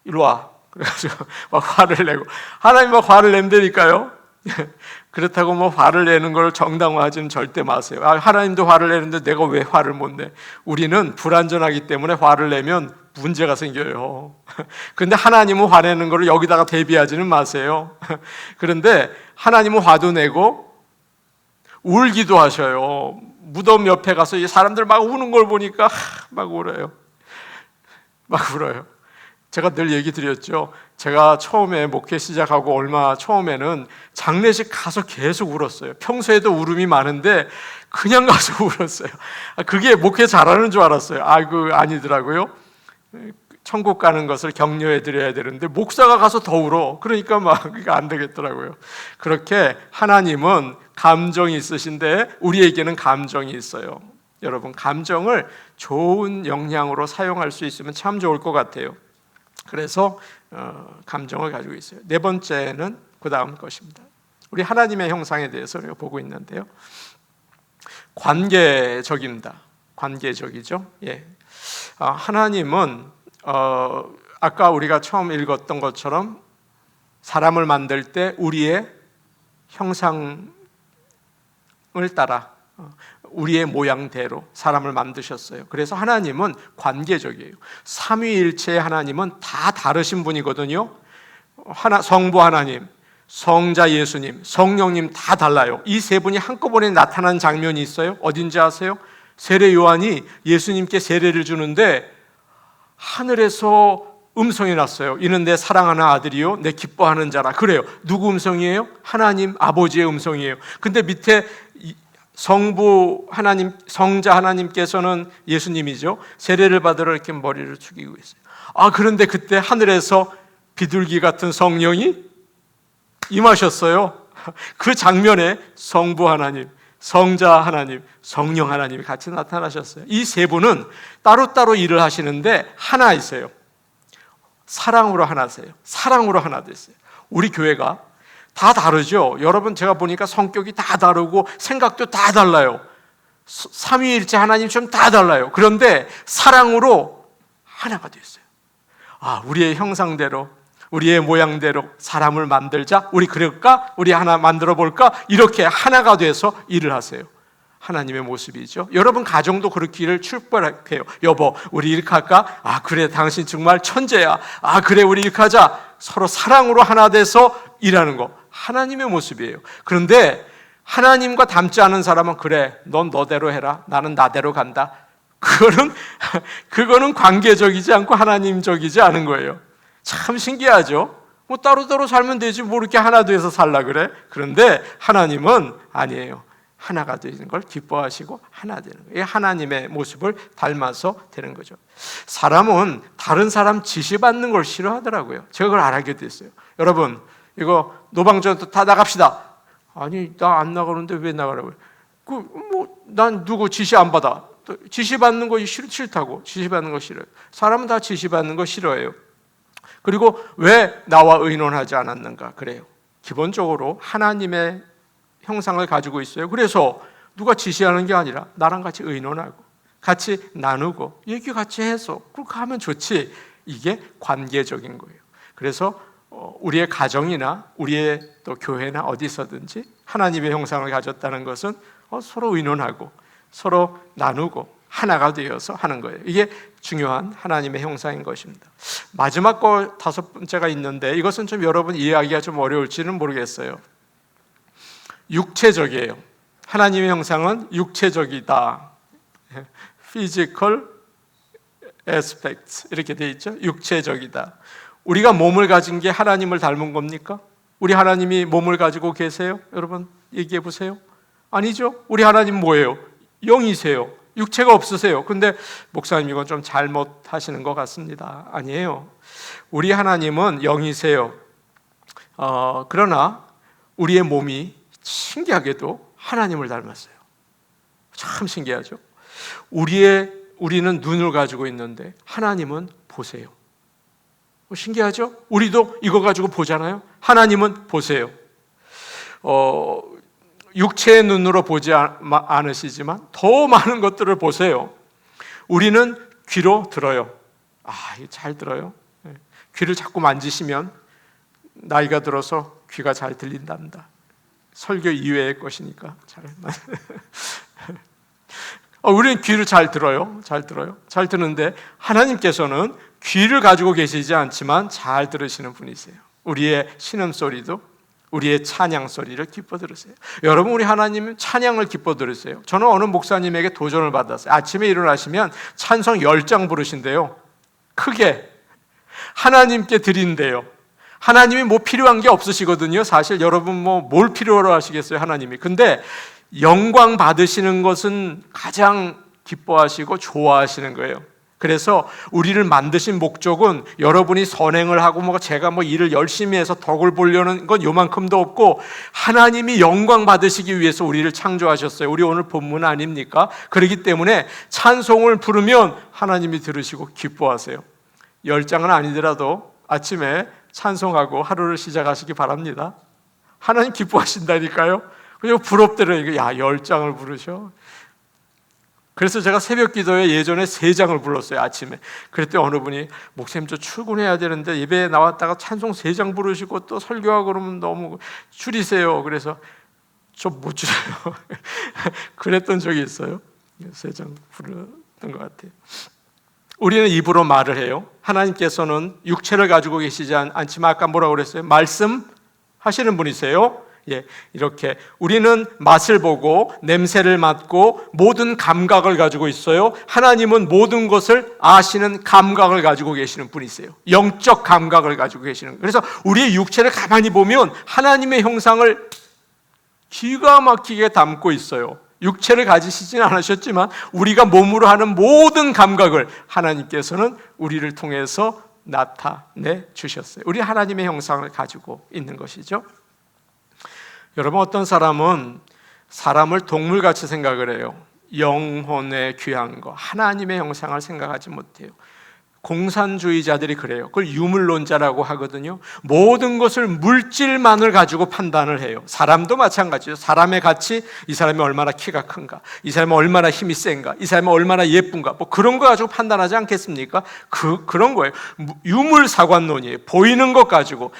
이리 와. 그래가지고 막 화를 내고, 하나님 막 화를 낸다니까요. 그렇다고 뭐 화를 내는 걸 정당화하지는 절대 마세요. 하나님도 화를 내는데 내가 왜 화를 못 내? 우리는 불완전하기 때문에 화를 내면 문제가 생겨요. 그런데 하나님은 화내는 걸 여기다가 대비하지는 마세요. 그런데 하나님은 화도 내고 울기도 하셔요. 무덤 옆에 가서 이 사람들 막 우는 걸 보니까 막 울어요. 막 울어요. 제가 늘 얘기 드렸죠. 제가 처음에 목회 시작하고 얼마 처음에는 장례식 가서 계속 울었어요. 평소에도 울음이 많은데 그냥 가서 울었어요. 그게 목회 잘하는 줄 알았어요. 아니더라고요. 천국 가는 것을 격려해 드려야 되는데 목사가 가서 더 울어. 그러니까 그게 안 되겠더라고요. 그렇게 하나님은 감정이 있으신데 우리에게는 감정이 있어요. 여러분, 감정을 좋은 영향으로 사용할 수 있으면 참 좋을 것 같아요. 그래서 감정을 가지고 있어요. 네 번째는 그 다음 것입니다. 우리 하나님의 형상에 대해서 우리가 보고 있는데요. 관계적입니다. 관계적이죠. 하나님은 아까 우리가 처음 읽었던 것처럼 사람을 만들 때 우리의 형상을 따라 우리의 모양대로 사람을 만드셨어요. 그래서 하나님은 관계적이에요. 삼위일체의 하나님은 다 다르신 분이거든요. 성부 하나님, 성자 예수님, 성령님 다 달라요. 이 세 분이 한꺼번에 나타난 장면이 있어요. 어딘지 아세요? 세례 요한이 예수님께 세례를 주는데 하늘에서 음성이 났어요. 이는 내 사랑하는 아들이요 내 기뻐하는 자라. 그래요. 누구 음성이에요? 하나님 아버지의 음성이에요. 근데 밑에 성부 하나님, 성자 하나님께서는 예수님이죠. 세례를 받으러 이렇게 머리를 숙이고 있어요. 그런데 그때 하늘에서 비둘기 같은 성령이 임하셨어요. 그 장면에 성부 하나님, 성자 하나님, 성령 하나님이 같이 나타나셨어요. 이 세 분은 따로따로 일을 하시는데 하나이세요. 사랑으로 하나세요. 사랑으로 하나 됐어요. 우리 교회가 다 다르죠. 여러분, 제가 보니까 성격이 다 다르고 생각도 다 달라요. 삼위일체 하나님처럼 다 달라요. 그런데 사랑으로 하나가 됐어요. 우리의 형상대로, 우리의 모양대로 사람을 만들자. 우리 그럴까? 우리 하나 만들어 볼까? 이렇게 하나가 돼서 일을 하세요. 하나님의 모습이죠. 여러분 가정도 그렇기를 축복해요. 여보, 우리 이렇게 할까? 그래, 당신 정말 천재야. 그래, 우리 이렇게 하자. 서로 사랑으로 하나 돼서 일하는 거 하나님의 모습이에요. 그런데 하나님과 닮지 않은 사람은 그래, 넌 너대로 해라, 나는 나대로 간다. 그거는 관계적이지 않고 하나님적이지 않은 거예요. 참 신기하죠. 따로따로 살면 되지 뭐 이렇게 하나 돼서 살라 그래? 그런데 하나님은 아니에요. 하나가 되는 걸 기뻐하시고 하나 되는 거예요. 하나님의 모습을 닮아서 되는 거죠. 사람은 다른 사람 지시받는 걸 싫어하더라고요. 제가 그걸 알게 됐어요. 여러분, 이거 노방전도 다 나갑시다. 아니, 나 안 나가는데 왜 나가라고요? 난 누구 지시 안 받아. 지시받는 거 싫다고. 지시받는 거 싫어요. 사람은 다 지시받는 거 싫어해요. 그리고 왜 나와 의논하지 않았는가? 그래요. 기본적으로 하나님의 형상을 가지고 있어요. 그래서 누가 지시하는 게 아니라 나랑 같이 의논하고 같이 나누고 얘기 같이 해서 그렇게 하면 좋지. 이게 관계적인 거예요. 그래서 우리의 가정이나 우리의 또 교회나 어디서든지 하나님의 형상을 가졌다는 것은 서로 의논하고 서로 나누고 하나가 되어서 하는 거예요. 이게 중요한 하나님의 형상인 것입니다. 마지막 거 5번째가 있는데 이것은 좀 여러분 이해하기가 좀 어려울지는 모르겠어요. 육체적이에요. 하나님의 형상은 육체적이다. Physical aspects 이렇게 되어 있죠. 육체적이다. 우리가 몸을 가진 게 하나님을 닮은 겁니까? 우리 하나님이 몸을 가지고 계세요? 여러분 얘기해 보세요. 아니죠. 우리 하나님 뭐예요? 영이세요. 육체가 없으세요. 근데 목사님 이건 좀 잘못하시는 것 같습니다. 아니에요. 우리 하나님은 영이세요. 그러나 우리의 몸이 신기하게도 하나님을 닮았어요. 참 신기하죠. 우리는 눈을 가지고 있는데 하나님은 보세요. 신기하죠? 우리도 이거 가지고 보잖아요. 하나님은 보세요. 육체의 눈으로 보지 않으시지만 더 많은 것들을 보세요. 우리는 귀로 들어요. 이거 잘 들어요. 귀를 자꾸 만지시면 나이가 들어서 귀가 잘 들린답니다. 설교 이외의 것이니까 잘. 우리는 귀를 잘 들어요. 잘 듣는데 하나님께서는 귀를 가지고 계시지 않지만 잘 들으시는 분이세요. 우리의 신음소리도 우리의 찬양 소리를 기뻐 들으세요. 여러분 우리 하나님은 찬양을 기뻐 들으세요. 저는 어느 목사님에게 도전을 받았어요. 아침에 일어나시면 찬송 10장 부르신대요. 크게 하나님께 드린대요. 하나님이 뭐 필요한 게 없으시거든요. 사실 여러분 뭘 필요로 하시겠어요 하나님이. 근데 영광 받으시는 것은 가장 기뻐하시고 좋아하시는 거예요. 그래서 우리를 만드신 목적은 여러분이 선행을 하고 제가 일을 열심히 해서 덕을 보려는 건 요만큼도 없고 하나님이 영광 받으시기 위해서 우리를 창조하셨어요. 우리 오늘 본문 아닙니까? 그렇기 때문에 찬송을 부르면 하나님이 들으시고 기뻐하세요. 10장은 아니더라도 아침에 찬송하고 하루를 시작하시기 바랍니다. 하나님 기뻐하신다니까요. 그리고 부럽더래요. 10장을 부르셔. 그래서 제가 새벽 기도에 예전에 3장을 불렀어요. 아침에. 그랬더니 어느 분이 목사님 저 출근해야 되는데 예배에 나왔다가 찬송 3장 부르시고 또 설교하고 그러면 너무 줄이세요. 그래서 좀 못 줄여요. 그랬던 적이 있어요. 3장 불렀던 것 같아요. 우리는 입으로 말을 해요. 하나님께서는 육체를 가지고 계시지 않지만 아까 뭐라고 그랬어요? 말씀하시는 분이세요. 이렇게 우리는 맛을 보고 냄새를 맡고 모든 감각을 가지고 있어요. 하나님은 모든 것을 아시는 감각을 가지고 계시는 분이세요. 영적 감각을 가지고 계시는 거예요. 그래서 우리의 육체를 가만히 보면 하나님의 형상을 기가 막히게 담고 있어요. 육체를 가지시지는 않으셨지만 우리가 몸으로 하는 모든 감각을 하나님께서는 우리를 통해서 나타내 주셨어요. 우리 하나님의 형상을 가지고 있는 것이죠. 여러분 어떤 사람은 사람을 동물같이 생각을 해요. 영혼의 귀한 거, 하나님의 형상을 생각하지 못해요. 공산주의자들이 그래요. 그걸 유물론자라고 하거든요. 모든 것을 물질만을 가지고 판단을 해요. 사람도 마찬가지죠. 사람의 가치, 이 사람이 얼마나 키가 큰가, 이 사람이 얼마나 힘이 센가, 이 사람이 얼마나 예쁜가, 그런 거 가지고 판단하지 않겠습니까? 그런 거예요. 유물사관론이에요. 보이는 것 가지고,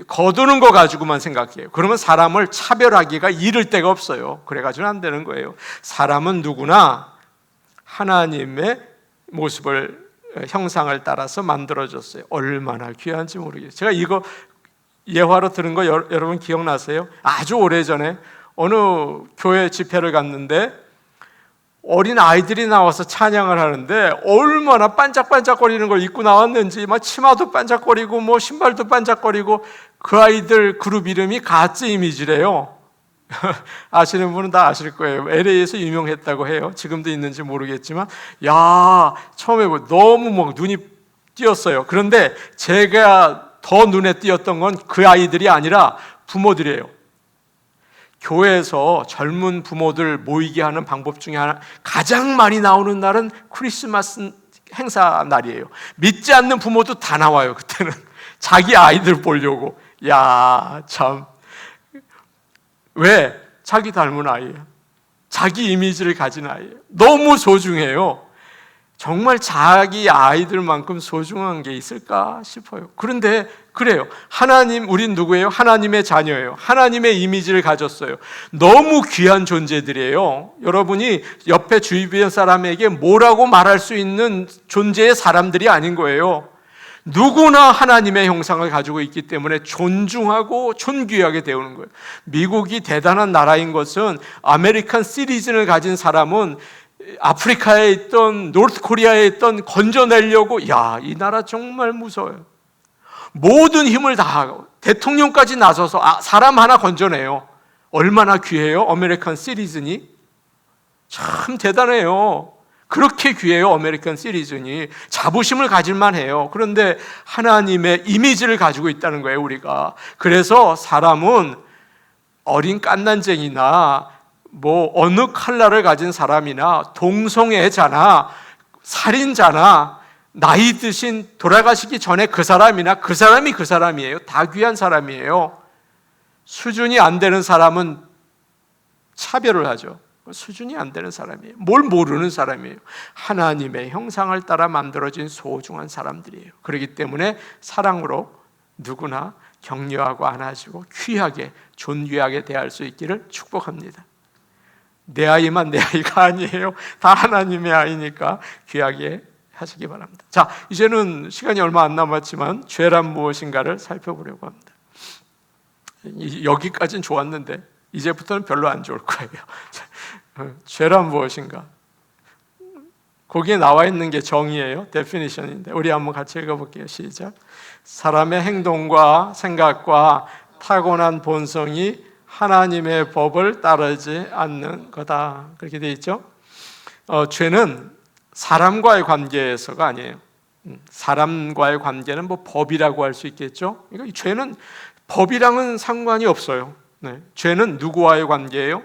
거두는 것 가지고만 생각해요. 그러면 사람을 차별하기가 이를 데가 없어요. 그래가지고는 안 되는 거예요. 사람은 누구나 하나님의 모습을 형상을 따라서 만들어졌어요. 얼마나 귀한지 모르겠어요. 제가 이거 예화로 들은 거 여러분 기억나세요? 아주 오래전에 어느 교회 집회를 갔는데 어린 아이들이 나와서 찬양을 하는데 얼마나 반짝반짝거리는 걸 입고 나왔는지 치마도 반짝거리고 신발도 반짝거리고 그 아이들 그룹 이름이 가츠 이미지래요. 아시는 분은 다 아실 거예요. LA에서 유명했다고 해요. 지금도 있는지 모르겠지만 처음에 너무 눈이 띄었어요. 그런데 제가 더 눈에 띄었던 건 그 아이들이 아니라 부모들이에요. 교회에서 젊은 부모들 모이게 하는 방법 중에 하나, 가장 많이 나오는 날은 크리스마스 행사 날이에요. 믿지 않는 부모도 다 나와요. 그때는 자기 아이들 보려고. 참. 왜? 자기 닮은 아이예요. 자기 이미지를 가진 아이예요. 너무 소중해요. 정말 자기 아이들만큼 소중한 게 있을까 싶어요. 그런데 그래요. 하나님, 우린 누구예요? 하나님의 자녀예요. 하나님의 이미지를 가졌어요. 너무 귀한 존재들이에요. 여러분이 옆에 주변 사람에게 뭐라고 말할 수 있는 존재의 사람들이 아닌 거예요. 누구나 하나님의 형상을 가지고 있기 때문에 존중하고 존귀하게 대우는 거예요. 미국이 대단한 나라인 것은 아메리칸 시리즌을 가진 사람은 아프리카에 있던 노르트 코리아에 있던 건져내려고 이 나라 정말 무서워요. 모든 힘을 다하고 대통령까지 나서서 사람 하나 건져내요. 얼마나 귀해요? 아메리칸 시리즌이 참 대단해요. 그렇게 귀해요. 아메리칸 시리즌이 자부심을 가질만 해요. 그런데 하나님의 이미지를 가지고 있다는 거예요, 우리가. 그래서 사람은 어린 깐난쟁이나 어느 컬러를 가진 사람이나 동성애자나 살인자나 나이 드신 돌아가시기 전에 그 사람이나 그 사람이 그 사람이에요. 다 귀한 사람이에요. 수준이 안 되는 사람은 차별을 하죠. 수준이 안 되는 사람이에요. 뭘 모르는 사람이에요. 하나님의 형상을 따라 만들어진 소중한 사람들이에요. 그렇기 때문에 사랑으로 누구나 격려하고 안아주고 귀하게 존귀하게 대할 수 있기를 축복합니다. 내 아이만 내 아이가 아니에요. 다 하나님의 아이니까 귀하게 하시기 바랍니다. 자, 이제는 시간이 얼마 안 남았지만 죄란 무엇인가를 살펴보려고 합니다. 여기까지는 좋았는데 이제부터는 별로 안 좋을 거예요. 죄란 무엇인가? 거기에 나와 있는 게 정의예요. 데피니션인데 우리 한번 같이 읽어볼게요. 시작. 사람의 행동과 생각과 타고난 본성이 하나님의 법을 따르지 않는 거다. 그렇게 되어 있죠. 죄는 사람과의 관계에서가 아니에요. 사람과의 관계는 법이라고 할 수 있겠죠. 그러니까 이 죄는 법이랑은 상관이 없어요. 네. 죄는 누구와의 관계예요?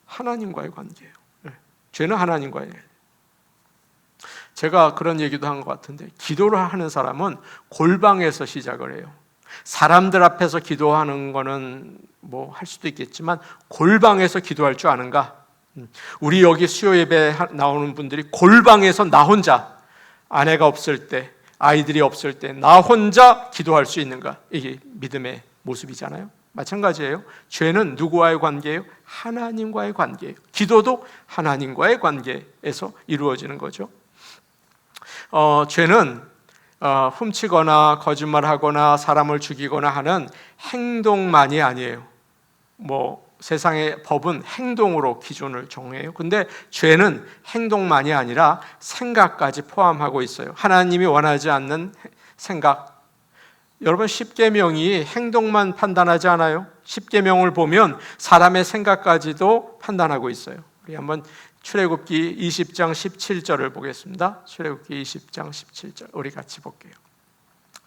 하나님과의 관계예요. 네. 죄는 하나님과의. 제가 그런 얘기도 한 것 같은데 기도를 하는 사람은 골방에서 시작을 해요. 사람들 앞에서 기도하는 거는 할 수도 있겠지만 골방에서 기도할 줄 아는가? 우리 여기 수요 예배 나오는 분들이 골방에서 나 혼자 아내가 없을 때 아이들이 없을 때 나 혼자 기도할 수 있는가? 이게 믿음의 모습이잖아요. 마찬가지예요. 죄는 누구와의 관계예요? 하나님과의 관계예요. 기도도 하나님과의 관계에서 이루어지는 거죠. 죄는 훔치거나 거짓말하거나 사람을 죽이거나 하는 행동만이 아니에요. 세상의 법은 행동으로 기준을 정해요. 근데 죄는 행동만이 아니라 생각까지 포함하고 있어요. 하나님이 원하지 않는 생각. 여러분, 십계명이 행동만 판단하지 않아요. 십계명을 보면 사람의 생각까지도 판단하고 있어요. 우리 한번 출애굽기 20장 17절을 보겠습니다. 출애굽기 20장 17절 우리 같이 볼게요.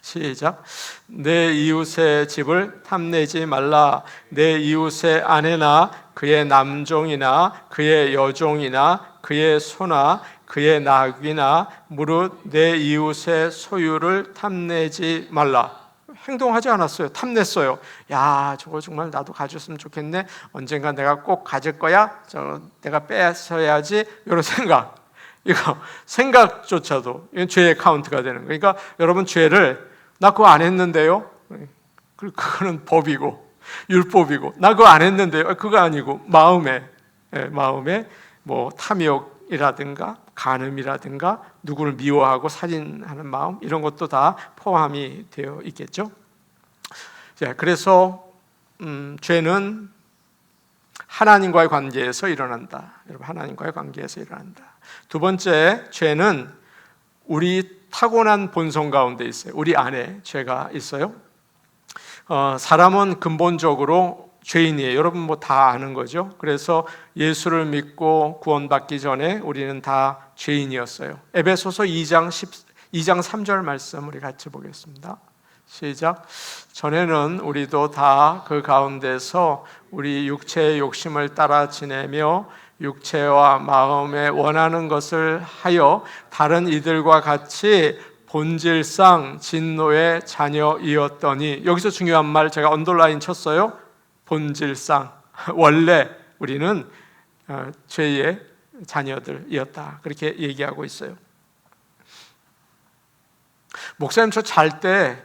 시작. 내 이웃의 집을 탐내지 말라. 내 이웃의 아내나 그의 남종이나 그의 여종이나 그의 소나 그의 나귀나 무릇 내 이웃의 소유를 탐내지 말라. 행동하지 않았어요. 탐냈어요. 저거 정말 나도 가졌으면 좋겠네. 언젠가 내가 꼭 가질 거야. 내가 뺏어야지. 이런 생각. 이거 생각조차도 이건 죄의 카운트가 되는 거예요. 그러니까 여러분, 죄를 나 그거 안 했는데요. 그거는 법이고 율법이고, 나 그거 안 했는데요. 그거 아니고 마음에 탐욕이라든가 간음이라든가 누구를 미워하고 살인하는 마음, 이런 것도 다 포함이 되어 있겠죠. 그래서 죄는 하나님과의 관계에서 일어난다. 여러분, 하나님과의 관계에서 일어난다. 두 번째, 죄는 우리 타고난 본성 가운데 있어요. 우리 안에 죄가 있어요. 사람은 근본적으로 죄인이에요. 여러분 다 아는 거죠. 그래서 예수를 믿고 구원받기 전에 우리는 다 죄인이었어요. 에베소서 2장 3절 말씀 우리 같이 보겠습니다. 시작. 전에는 우리도 다 그 가운데서 우리 육체의 욕심을 따라 지내며 육체와 마음에 원하는 것을 하여 다른 이들과 같이 본질상 진노의 자녀이었더니, 여기서 중요한 말 제가 언더라인 쳤어요. 본질상, 원래 우리는 죄의 자녀들이었다. 그렇게 얘기하고 있어요. 목사님 저 잘 때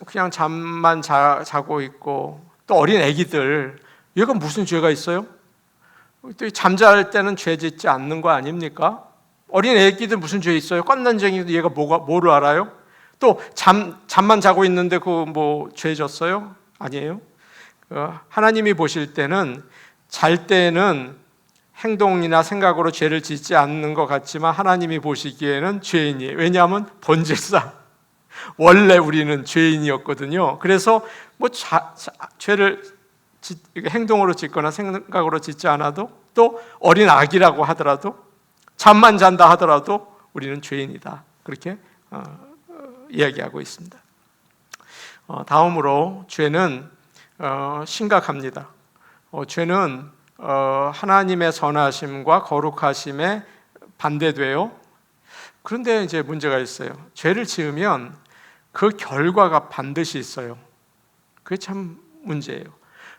그냥 잠만 자고 있고, 또 어린 애기들 얘가 무슨 죄가 있어요? 또 잠잘 때는 죄 짓지 않는 거 아닙니까? 어린 애기들 무슨 죄 있어요? 꽌난쟁이도 얘가 뭐를 알아요? 또 잠만 자고 있는데 그 뭐 죄 졌어요? 아니에요. 하나님이 보실 때는 잘 때는 행동이나 생각으로 죄를 짓지 않는 것 같지만 하나님이 보시기에는 죄인이에요. 왜냐하면 본질상 원래 우리는 죄인이었거든요. 그래서 뭐 죄를 행동으로 짓거나 생각으로 짓지 않아도, 또 어린 아기라고 하더라도, 잠만 잔다 하더라도 우리는 죄인이다, 그렇게 이야기하고 있습니다. 다음으로 죄는 심각합니다. 죄는 하나님의 선하심과 거룩하심에 반대돼요. 그런데 이제 문제가 있어요. 죄를 지으면 그 결과가 반드시 있어요. 그게 참 문제예요.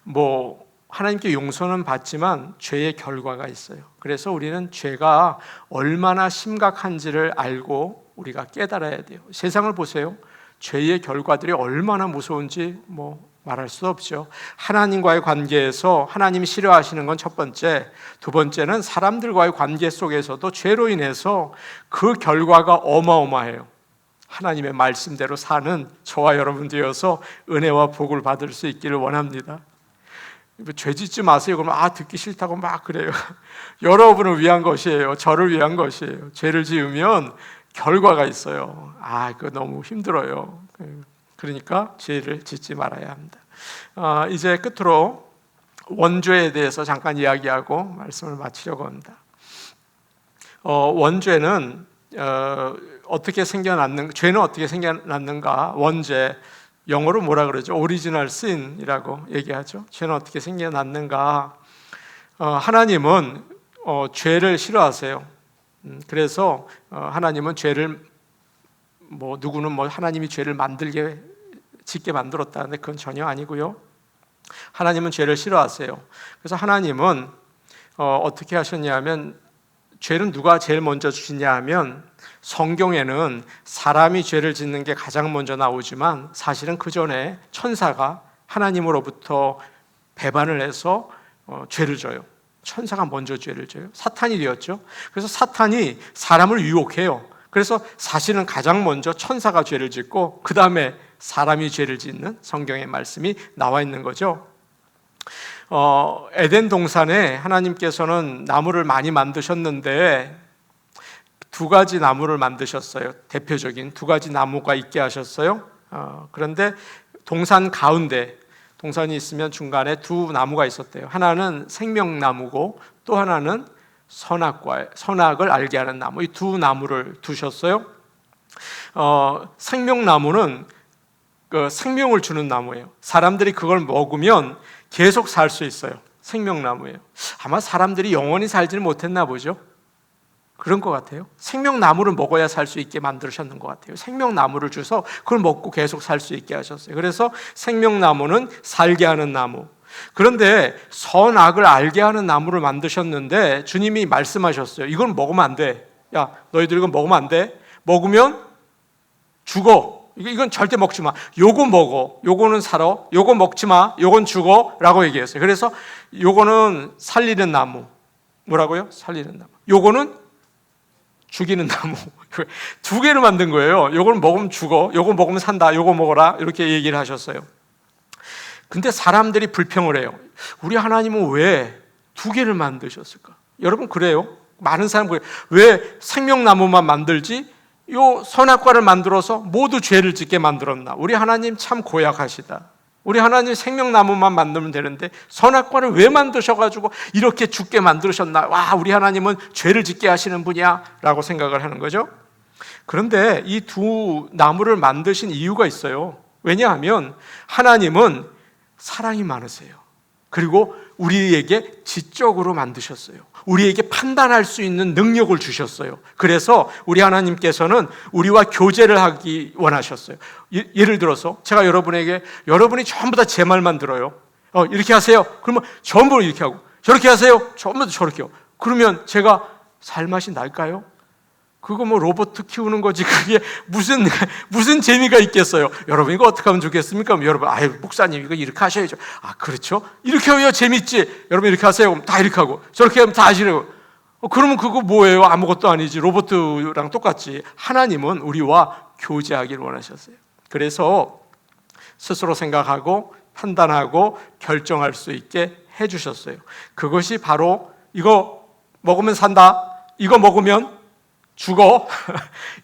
뭐 하나님께 용서는 받지만 죄의 결과가 있어요. 그래서 우리는 죄가 얼마나 심각한지를 알고 우리가 깨달아야 돼요. 세상을 보세요. 죄의 결과들이 얼마나 무서운지 뭐 말할 수 없죠. 하나님과의 관계에서 하나님이 싫어하시는 건 첫 번째, 두 번째는 사람들과의 관계 속에서도 죄로 인해서 그 결과가 어마어마해요. 하나님의 말씀대로 사는 저와 여러분 되어서 은혜와 복을 받을 수 있기를 원합니다. 죄 짓지 마세요. 그러면 듣기 싫다고 막 그래요. 여러분을 위한 것이에요. 저를 위한 것이에요. 죄를 지으면 결과가 있어요. 그거 너무 힘들어요. 그러니까 죄를 짓지 말아야 합니다. 이제 끝으로 원죄에 대해서 잠깐 이야기하고 말씀을 마치려고 합니다. 원죄는 어떻게 생겨났는, 죄는 어떻게 생겨났는가? 원죄, 영어로 뭐라 그러죠? 오리지널 신이라고 얘기하죠. 죄는 어떻게 생겨났는가? 하나님은 죄를 싫어하세요. 그래서 하나님은 죄를 누구는 하나님이 죄를 짓게 만들었다는데 그건 전혀 아니고요. 하나님은 죄를 싫어하세요. 그래서 하나님은 어떻게 하셨냐면, 죄는 누가 제일 먼저 짓냐 하면, 성경에는 사람이 죄를 짓는 게 가장 먼저 나오지만 사실은 그 전에 천사가 하나님으로부터 배반을 해서 죄를 져요. 천사가 먼저 죄를 져요. 사탄이 되었죠. 그래서 사탄이 사람을 유혹해요. 그래서 사실은 가장 먼저 천사가 죄를 짓고 그 다음에 사람이 죄를 짓는 성경의 말씀이 나와 있는 거죠. 에덴 동산에 하나님께서는 나무를 많이 만드셨는데 두 가지 나무를 만드셨어요. 대표적인 두 가지 나무가 있게 하셨어요. 그런데 동산 가운데, 동산이 있으면 중간에 두 나무가 있었대요. 하나는 생명나무고 또 하나는 선악을 알게 하는 나무. 이 두 나무를 두셨어요. 생명나무는 생명을 주는 나무예요. 사람들이 그걸 먹으면 계속 살 수 있어요. 생명나무예요. 아마 사람들이 영원히 살지는 못했나 보죠. 그런 것 같아요. 생명나무를 먹어야 살 수 있게 만드셨는 것 같아요. 생명나무를 주셔서 그걸 먹고 계속 살 수 있게 하셨어요. 그래서 생명나무는 살게 하는 나무. 그런데 선악을 알게 하는 나무를 만드셨는데 주님이 말씀하셨어요. 이건 먹으면 안 돼. 야, 너희들 이건 먹으면 안 돼. 먹으면 죽어. 이건 절대 먹지 마. 요거 먹어. 요거는 살아. 요거 먹지 마. 요건 죽어. 라고 얘기했어요. 그래서 요거는 살리는 나무. 뭐라고요? 살리는 나무. 요거는 죽이는 나무. 두 개를 만든 거예요. 요걸 먹으면 죽어. 요거 먹으면 산다. 요거 먹어라. 이렇게 얘기를 하셨어요. 근데 사람들이 불평을 해요. 우리 하나님은 왜 두 개를 만드셨을까? 여러분 그래요? 많은 사람들이 왜 생명나무만 만들지? 요 선악과를 만들어서 모두 죄를 짓게 만들었나? 우리 하나님 참 고약하시다. 우리 하나님 생명나무만 만들면 되는데 선악과를 왜 만드셔가지고 이렇게 죽게 만드셨나? 와, 우리 하나님은 죄를 짓게 하시는 분이야 라고 생각을 하는 거죠. 그런데 이 두 나무를 만드신 이유가 있어요. 왜냐하면 하나님은 사랑이 많으세요. 그리고 우리에게 지적으로 만드셨어요. 우리에게 판단할 수 있는 능력을 주셨어요. 그래서 우리 하나님께서는 우리와 교제를 하기 원하셨어요. 예를 들어서 제가 여러분이 전부 다 제 말만 들어요. 이렇게 하세요. 그러면 전부 이렇게 하고, 저렇게 하세요. 전부 다 저렇게 하고. 그러면 제가 살맛이 날까요? 그거 뭐 로봇 키우는 거지 그게 무슨 재미가 있겠어요? 여러분 이거 어떻게 하면 좋겠습니까? 여러분 아유 목사님 이거 이렇게 하셔야죠. 아 그렇죠? 이렇게 해야 재밌지. 여러분 이렇게 하세요. 그럼 다 이렇게 하고 저렇게 하면 다 하시려고. 그러면 그거 뭐예요? 아무것도 아니지. 로봇랑 똑같지. 하나님은 우리와 교제하기를 원하셨어요. 그래서 스스로 생각하고 판단하고 결정할 수 있게 해주셨어요. 그것이 바로 이거 먹으면 산다, 이거 먹으면 죽어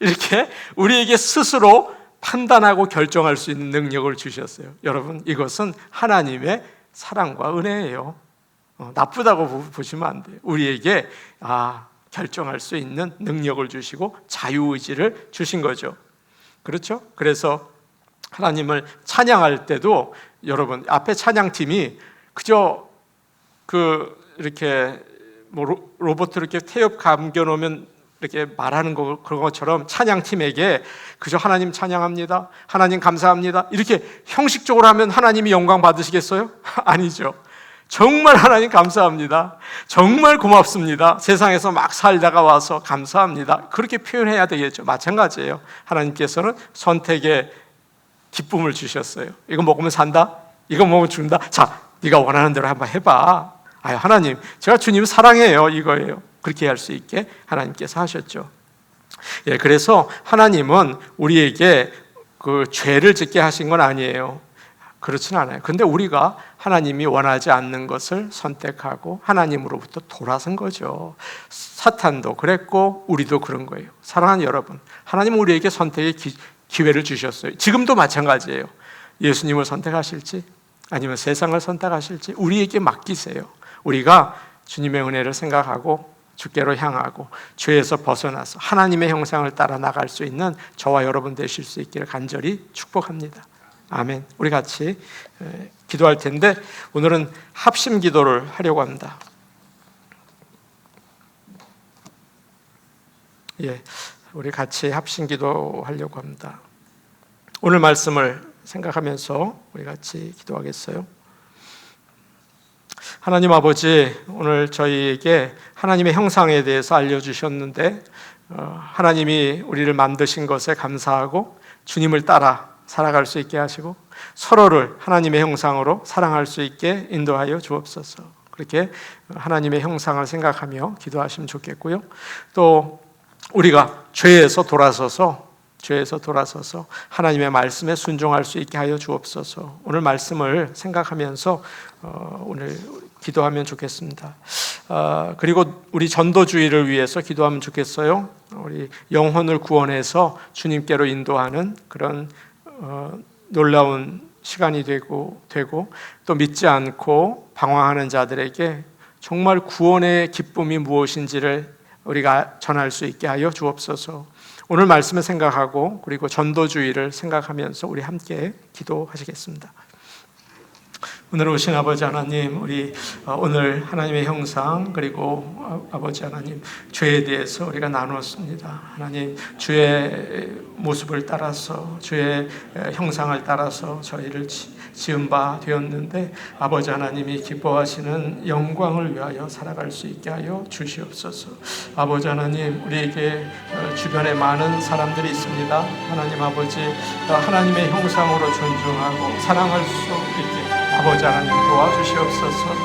이렇게 우리에게 스스로 판단하고 결정할 수 있는 능력을 주셨어요. 여러분 이것은 하나님의 사랑과 은혜예요. 나쁘다고 보시면 안 돼요. 우리에게 결정할 수 있는 능력을 주시고 자유의지를 주신 거죠. 그렇죠? 그래서 하나님을 찬양할 때도 여러분 앞에 찬양팀이 그저 이렇게 뭐 로봇 이렇게 태엽 감겨 놓으면 이렇게 말하는 그런 것처럼 찬양팀에게 그저 하나님 찬양합니다, 하나님 감사합니다 이렇게 형식적으로 하면 하나님이 영광 받으시겠어요? 아니죠. 정말 하나님 감사합니다, 정말 고맙습니다, 세상에서 막 살다가 와서 감사합니다 그렇게 표현해야 되겠죠. 마찬가지예요. 하나님께서는 선택의 기쁨을 주셨어요. 이거 먹으면 산다, 이거 먹으면 죽는다, 자 네가 원하는 대로 한번 해봐. 하나님 제가 주님 사랑해요 이거예요. 그렇게 할 수 있게 하나님께서 하셨죠. 그래서 하나님은 우리에게 그 죄를 짓게 하신 건 아니에요. 그렇진 않아요. 근데 우리가 하나님이 원하지 않는 것을 선택하고 하나님으로부터 돌아선 거죠. 사탄도 그랬고 우리도 그런 거예요. 사랑하는 여러분, 하나님은 우리에게 선택의 기회를 주셨어요. 지금도 마찬가지예요. 예수님을 선택하실지 아니면 세상을 선택하실지 우리에게 맡기세요. 우리가 주님의 은혜를 생각하고 주께로 향하고 죄에서 벗어나서 하나님의 형상을 따라 나갈 수 있는 저와 여러분 되실 수 있기를 간절히 축복합니다. 아멘. 우리 같이 기도할 텐데 오늘은 합심 기도를 하려고 합니다. 우리 같이 합심 기도 하려고 합니다. 오늘 말씀을 생각하면서 우리 같이 기도하겠어요? 하나님 아버지, 오늘 저희에게 하나님의 형상에 대해서 알려주셨는데 하나님이 우리를 만드신 것에 감사하고 주님을 따라 살아갈 수 있게 하시고 서로를 하나님의 형상으로 사랑할 수 있게 인도하여 주옵소서. 그렇게 하나님의 형상을 생각하며 기도하시면 좋겠고요. 또 우리가 죄에서 돌아서서 하나님의 말씀에 순종할 수 있게 하여 주옵소서. 오늘 말씀을 생각하면서 오늘 기도하면 좋겠습니다. 그리고 우리 전도주의를 위해서 기도하면 좋겠어요. 우리 영혼을 구원해서 주님께로 인도하는 그런 놀라운 시간이 되고 또 믿지 않고 방황하는 자들에게 정말 구원의 기쁨이 무엇인지를 우리가 전할 수 있게 하여 주옵소서. 오늘 말씀을 생각하고 그리고 전도주의를 생각하면서 우리 함께 기도하시겠습니다. 오늘 오신 아버지 하나님, 우리 오늘 하나님의 형상 그리고 아버지 하나님 죄에 대해서 우리가 나누었습니다. 하나님 주의 모습을 따라서 주의 형상을 따라서 저희를 지은 바 되었는데 아버지 하나님이 기뻐하시는 영광을 위하여 살아갈 수 있게 하여 주시옵소서. 아버지 하나님, 우리에게 주변에 많은 사람들이 있습니다. 하나님 아버지, 하나님의 형상으로 존중하고 사랑할 수 있게 아버지 하나님 도와주시옵소서.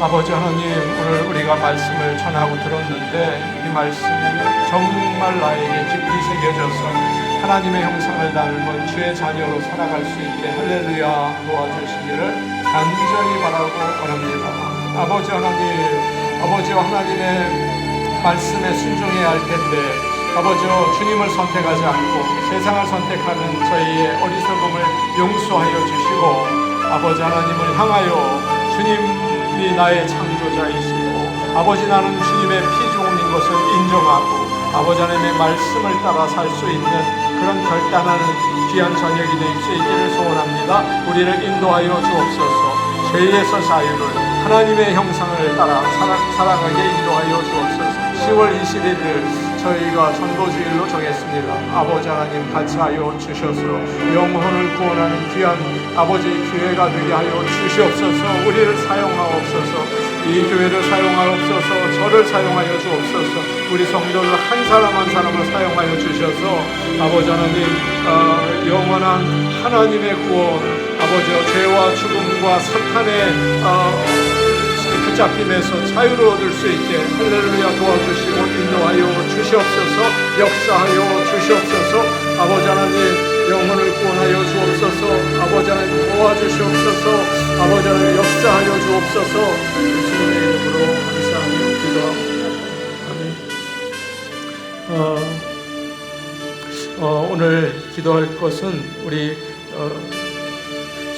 아버지 하나님, 오늘 우리가 말씀을 전하고 들었는데 이 말씀이 정말 나에게 깊이 새겨져서 하나님의 형상을 닮은 주의 자녀로 살아갈 수 있게 할렐루야 도와주시기를 간절히 바라고 원합니다. 아버지 하나님, 아버지와 하나님의 말씀에 순종해야 할 텐데 아버지여, 주님을 선택하지 않고 세상을 선택하는 저희의 어리석음을 용서하여 주시고 아버지 하나님을 향하여 주님이 나의 창조자이시고 아버지 나는 주님의 피조물인 것을 인정하고 아버지 하나님의 말씀을 따라 살 수 있는 그런 결단하는 귀한 저녁이 될 수 있기를 소원합니다. 우리를 인도하여 주옵소서. 죄에서 자유를 하나님의 형상을 따라 살아가게 인도하여 주옵소서. 10월 21일 저희가 전도주일로 정했습니다. 아버지 하나님 같이 하여 주셔서 영혼을 구원하는 귀한 아버지의 기회가 되게 하여 주시옵소서. 우리를 사용하옵소서. 이 교회를 사용하옵소서. 저를 사용하여 주옵소서. 우리 성도들 한 사람 한 사람을 사용하여 주셔서 아버지 하나님 영원한 하나님의 구원, 아버지여 죄와 죽음과 사탄의 붙잡힘에서 자유를 얻을 수 있게 할렐루야 도와주시고 인도하여 주시옵소서. 역사하여 주시옵소서. 아버지 하나님 영혼을 구원하여 주옵소서. 아버지 하나님 도와주시옵소서. 아버지 하나님 역사하여 주옵소서. 예수님의 이름으로 감사하며 기도합니다. 아멘. 오늘 기도할 것은 우리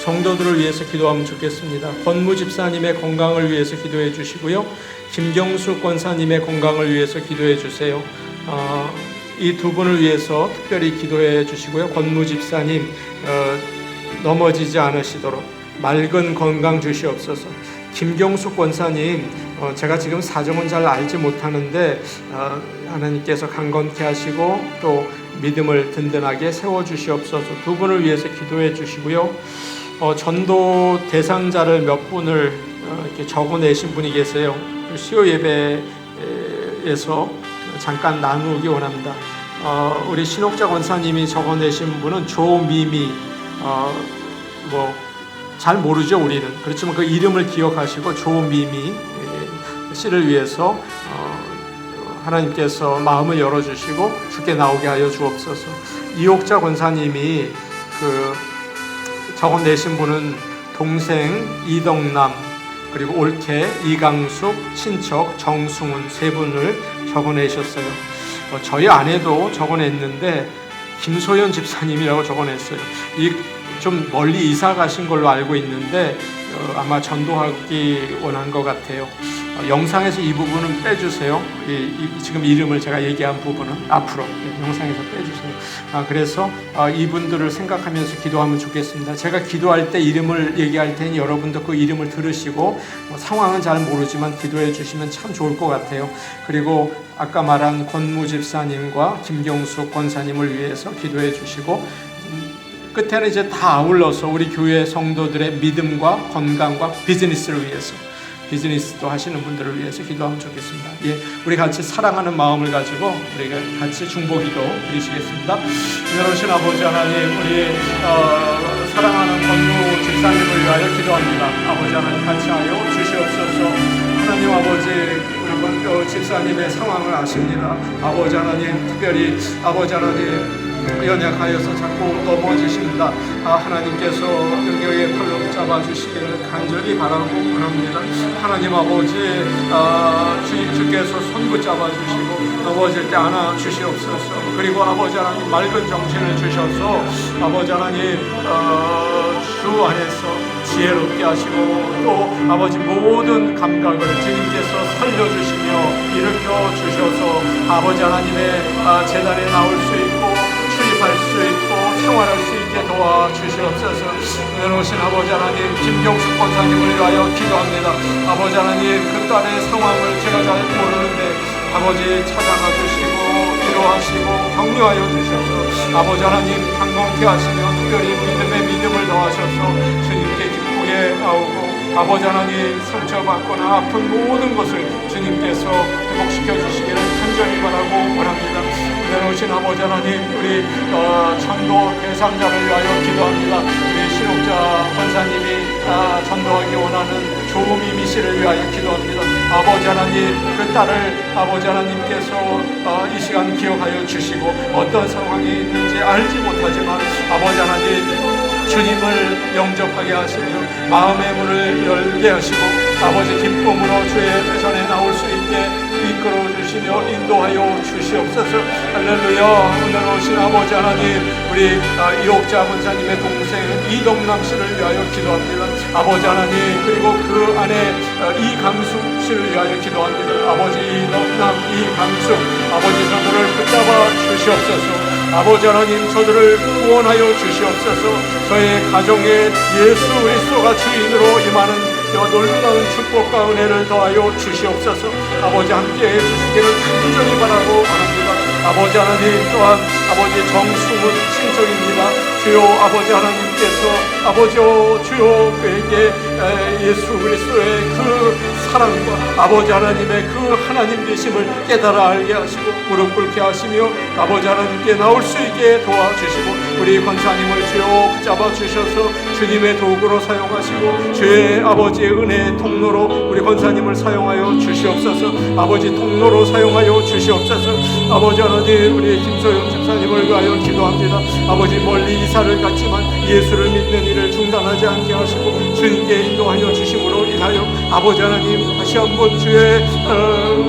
성도들을 위해서 기도하면 좋겠습니다. 권무 집사님의 건강을 위해서 기도해 주시고요. 김경수 권사님의 건강을 위해서 기도해 주세요. 이 두 분을 위해서 특별히 기도해 주시고요. 권무 집사님 넘어지지 않으시도록 맑은 건강 주시옵소서. 김경수 권사님 제가 지금 사정은 잘 알지 못하는데 하나님께서 강건케 하시고 또 믿음을 든든하게 세워주시옵소서. 두 분을 위해서 기도해 주시고요. 전도 대상자를 몇 분을 이렇게 적어내신 분이 계세요. 수요 예배에서 잠깐 나누기 원합니다. 우리 신옥자 권사님이 적어내신 분은 조미미, 잘 모르죠 우리는. 그렇지만 그 이름을 기억하시고 조미미 씨를 위해서 하나님께서 마음을 열어주시고 주께 나오게 하여 주옵소서. 이옥자 권사님이 적어내신 분은 동생 이덕남, 그리고 올케 이강숙, 친척 정승훈 세 분을 적어내셨어요. 저희 아내도 적어냈는데 김소연 집사님이라고 적어냈어요. 좀 멀리 이사 가신 걸로 알고 있는데 아마 전도하기 원한 것 같아요. 영상에서 이 부분은 빼주세요. 지금 이름을 제가 얘기한 부분은 앞으로 영상에서 빼주세요. 그래서 이분들을 생각하면서 기도하면 좋겠습니다. 제가 기도할 때 이름을 얘기할 테니 여러분도 그 이름을 들으시고 상황은 잘 모르지만 기도해 주시면 참 좋을 것 같아요. 그리고 아까 말한 권무 집사님과 김경수 권사님을 위해서 기도해 주시고 끝에는 이제 다 아울러서 우리 교회 성도들의 믿음과 건강과 비즈니스를 위해서, 비즈니스도 하시는 분들을 위해서 기도하면 좋겠습니다. 우리 같이 사랑하는 마음을 가지고 우리가 같이 중보기도 드리시겠습니다. 은혜로우신 아버지 하나님, 우리 사랑하는 권무 집사님을 위하여 기도합니다. 아버지 하나님 같이 하여 주시옵소서. 하나님 아버지, 우리 집사님의 상황을 아십니다. 아버지 하나님, 특별히 아버지 하나님 연약하여서 자꾸 넘어지십니다. 하나님께서 능력의 팔로 붙잡아주시기를 간절히 바라고 원합니다. 하나님 아버지, 주께서 손 붙잡아주시고 넘어질 때 안아주시옵소서. 그리고 아버지 하나님 맑은 정신을 주셔서 아버지 하나님 주 안에서 지혜롭게 하시고 또 아버지 모든 감각을 주님께서 살려주시며 일으켜 주셔서 아버지 하나님의 재단에 나올 수 있고 출입할 수 있고 생활할 수 있게 도와주시옵소서. 은혜로우신 아버지 하나님, 김경수 권사님을 위하여 기도합니다. 아버지 하나님, 그 딸의 상황을 제가 잘 모르는데 아버지 찾아가 주시고 위로하시고 격려하여 주셔서 아버지 하나님 강건케 하시며 특별히 믿음을 더하셔서 주님께 기쁘게 나오고 아버지 하나님 상처받거나 아픈 모든 것을 주님께서 회복시켜 주시기를 간절히 바라고 원합니다. 은혜로우신 아버지 하나님, 우리 전도 대상자를 위하여 기도합니다. 우리 신옥자 권사님이 전도하기 원하는 조미미 씨를 위하여 기도합니다. 아버지 하나님, 그 딸을 아버지 하나님께서 이 시간 기억하여 주시고 어떤 상황이 있는지 알지 못하지만 아버지 하나님 주님을 영접하게 하시며 마음의 문을 열게 하시고 아버지 기쁨으로 주의 전에 나올 수 있게 이끌어 주시며 인도하여 주시옵소서. 할렐루야. 오늘 오신 아버지 하나님, 우리 이옥자 권사님의 동생 이덕남 씨를 위하여 기도합니다. 아버지 하나님, 그리고 그 안에 이강숙 씨를 위하여 기도합니다. 아버지 이덕남, 이강숙, 아버지 저들을 붙잡아 주시옵소서. 아버지 하나님, 저들을 구원하여 주시옵소서. 저의 가정에 예수 그리스도가 주인으로 임하는 놀라운 축복과 은혜를 더하여 주시옵소서. 아버지 함께해 주시기를 간절히 바라고 바랍니다. 아버지 하나님 또한 아버지 정수문 신청입니다. 주여 아버지 하나님께서 아버지여 주여 그에게 예수 그리스도의 그 사랑과 아버지 하나님의 그 하나님 되심을 깨달아 알게 하시고 무릎 꿇게 하시며 아버지 하나님께 나올 수 있게 도와주시고 우리 권사님을 주여 붙잡아 주셔서 주님의 도구로 사용하시고 주의 아버지의 은혜의 통로로 우리 권사님을 사용하여 주시옵소서. 아버지 통로로 사용하여 주시옵소서. 아버지 하나님 우리 김소영 집사님을 위하여 기도합니다. 아버지 멀리 이사를 갔지만 예수를 믿는 일을 중단하지 않게 하시고 주님께 인도하여 주심으로 인하여 아버지 하나님 다시 한번 주의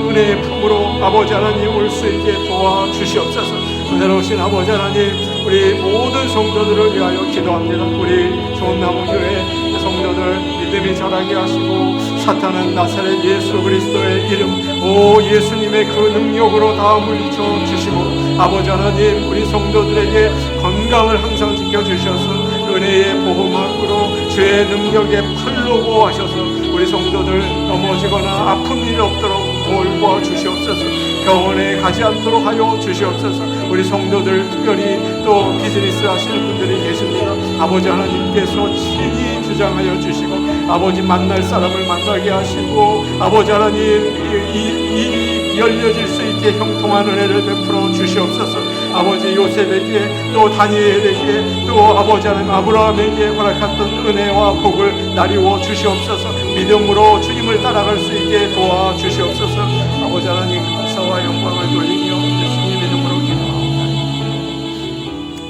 은혜의 품으로 아버지 하나님 올 수 있게 도와주시옵소서. 은혜로우신 아버지 하나님 우리 모든 성도들을 위하여 기도합니다. 우리 좋은 나무 교회 성도들 믿음이 자라게 하시고 사탄은 나사렛 예수 그리스도의 이름 오 예수님의 그 능력으로 다 물리쳐 주시고 아버지 하나님 우리 성도들에게 건강을 항상 지켜주셔서 은혜의 보호막으로 주의 능력의 팔로 보호하셔서 우리 성도들 넘어지거나 아픈 일 없도록 돌보아 주시옵소서. 병원에 가지 않도록 하여 주시옵소서. 우리 성도들 특별히 또 비즈니스 하시는 분들이 계십니다. 아버지 하나님께서 친히 주장하여 주시고 아버지 만날 사람을 만나게 하시고 아버지 하나님 일이 열려질 수 있게 형통한 은혜를 베풀어 주시옵소서. 아버지 요셉에게 또 다니엘에게 또 아버지 하나님 아브라함에게 허락했던 은혜와 복을 나리워 주시옵소서. 믿음으로 주님을 따라갈 수 있게 도와 주시옵소서. 아버지 하나님 감사와 영광을 돌리며 예수님 이름으로 기도합니다.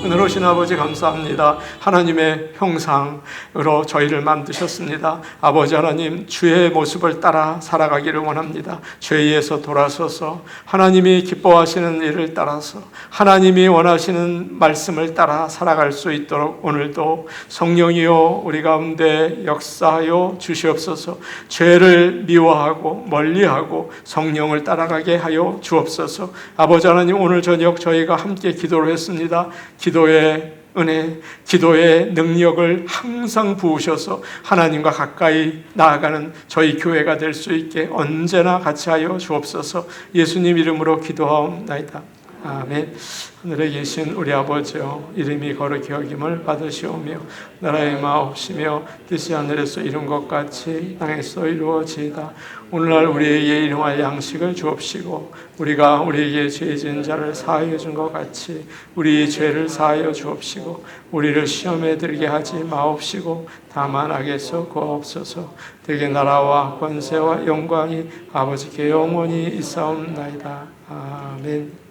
은혜로우신 아버지 감사합니다. 하나님의 형상으로 저희를 만드셨습니다. 아버지 하나님 주의 모습을 따라 살아가기를 원합니다. 죄에서 돌아서서 하나님이 기뻐하시는 일을 따라서 하나님이 원하시는 말씀을 따라 살아갈 수 있도록 오늘도 성령이여 우리 가운데 역사하여 주시옵소서. 죄를 미워하고 멀리하고 성령을 따라가게 하여 주옵소서. 아버지 하나님 오늘 저녁 저희가 함께 기도를 했습니다. 기도의 은혜, 기도의 능력을 항상 부으셔서 하나님과 가까이 나아가는 저희 교회가 될 수 있게 언제나 같이 하여 주옵소서. 예수님 이름으로 기도하옵나이다. 아멘. 하늘에 계신 우리 아버지여 이름이 거룩히 여김을 받으시오며 나라의 마옵시며 뜻이 하늘에서 이룬 것 같이 땅에서 이루어지이다. 오늘날 우리에게 일용할 양식을 주옵시고 우리가 우리에게 죄 지은 자를 사하여 준 것 같이 우리의 죄를 사하여 주옵시고 우리를 시험에 들게 하지 마옵시고 다만 악에서 구하옵소서. 대개 나라와 권세와 영광이 아버지께 영원히 있사옵나이다. 아멘.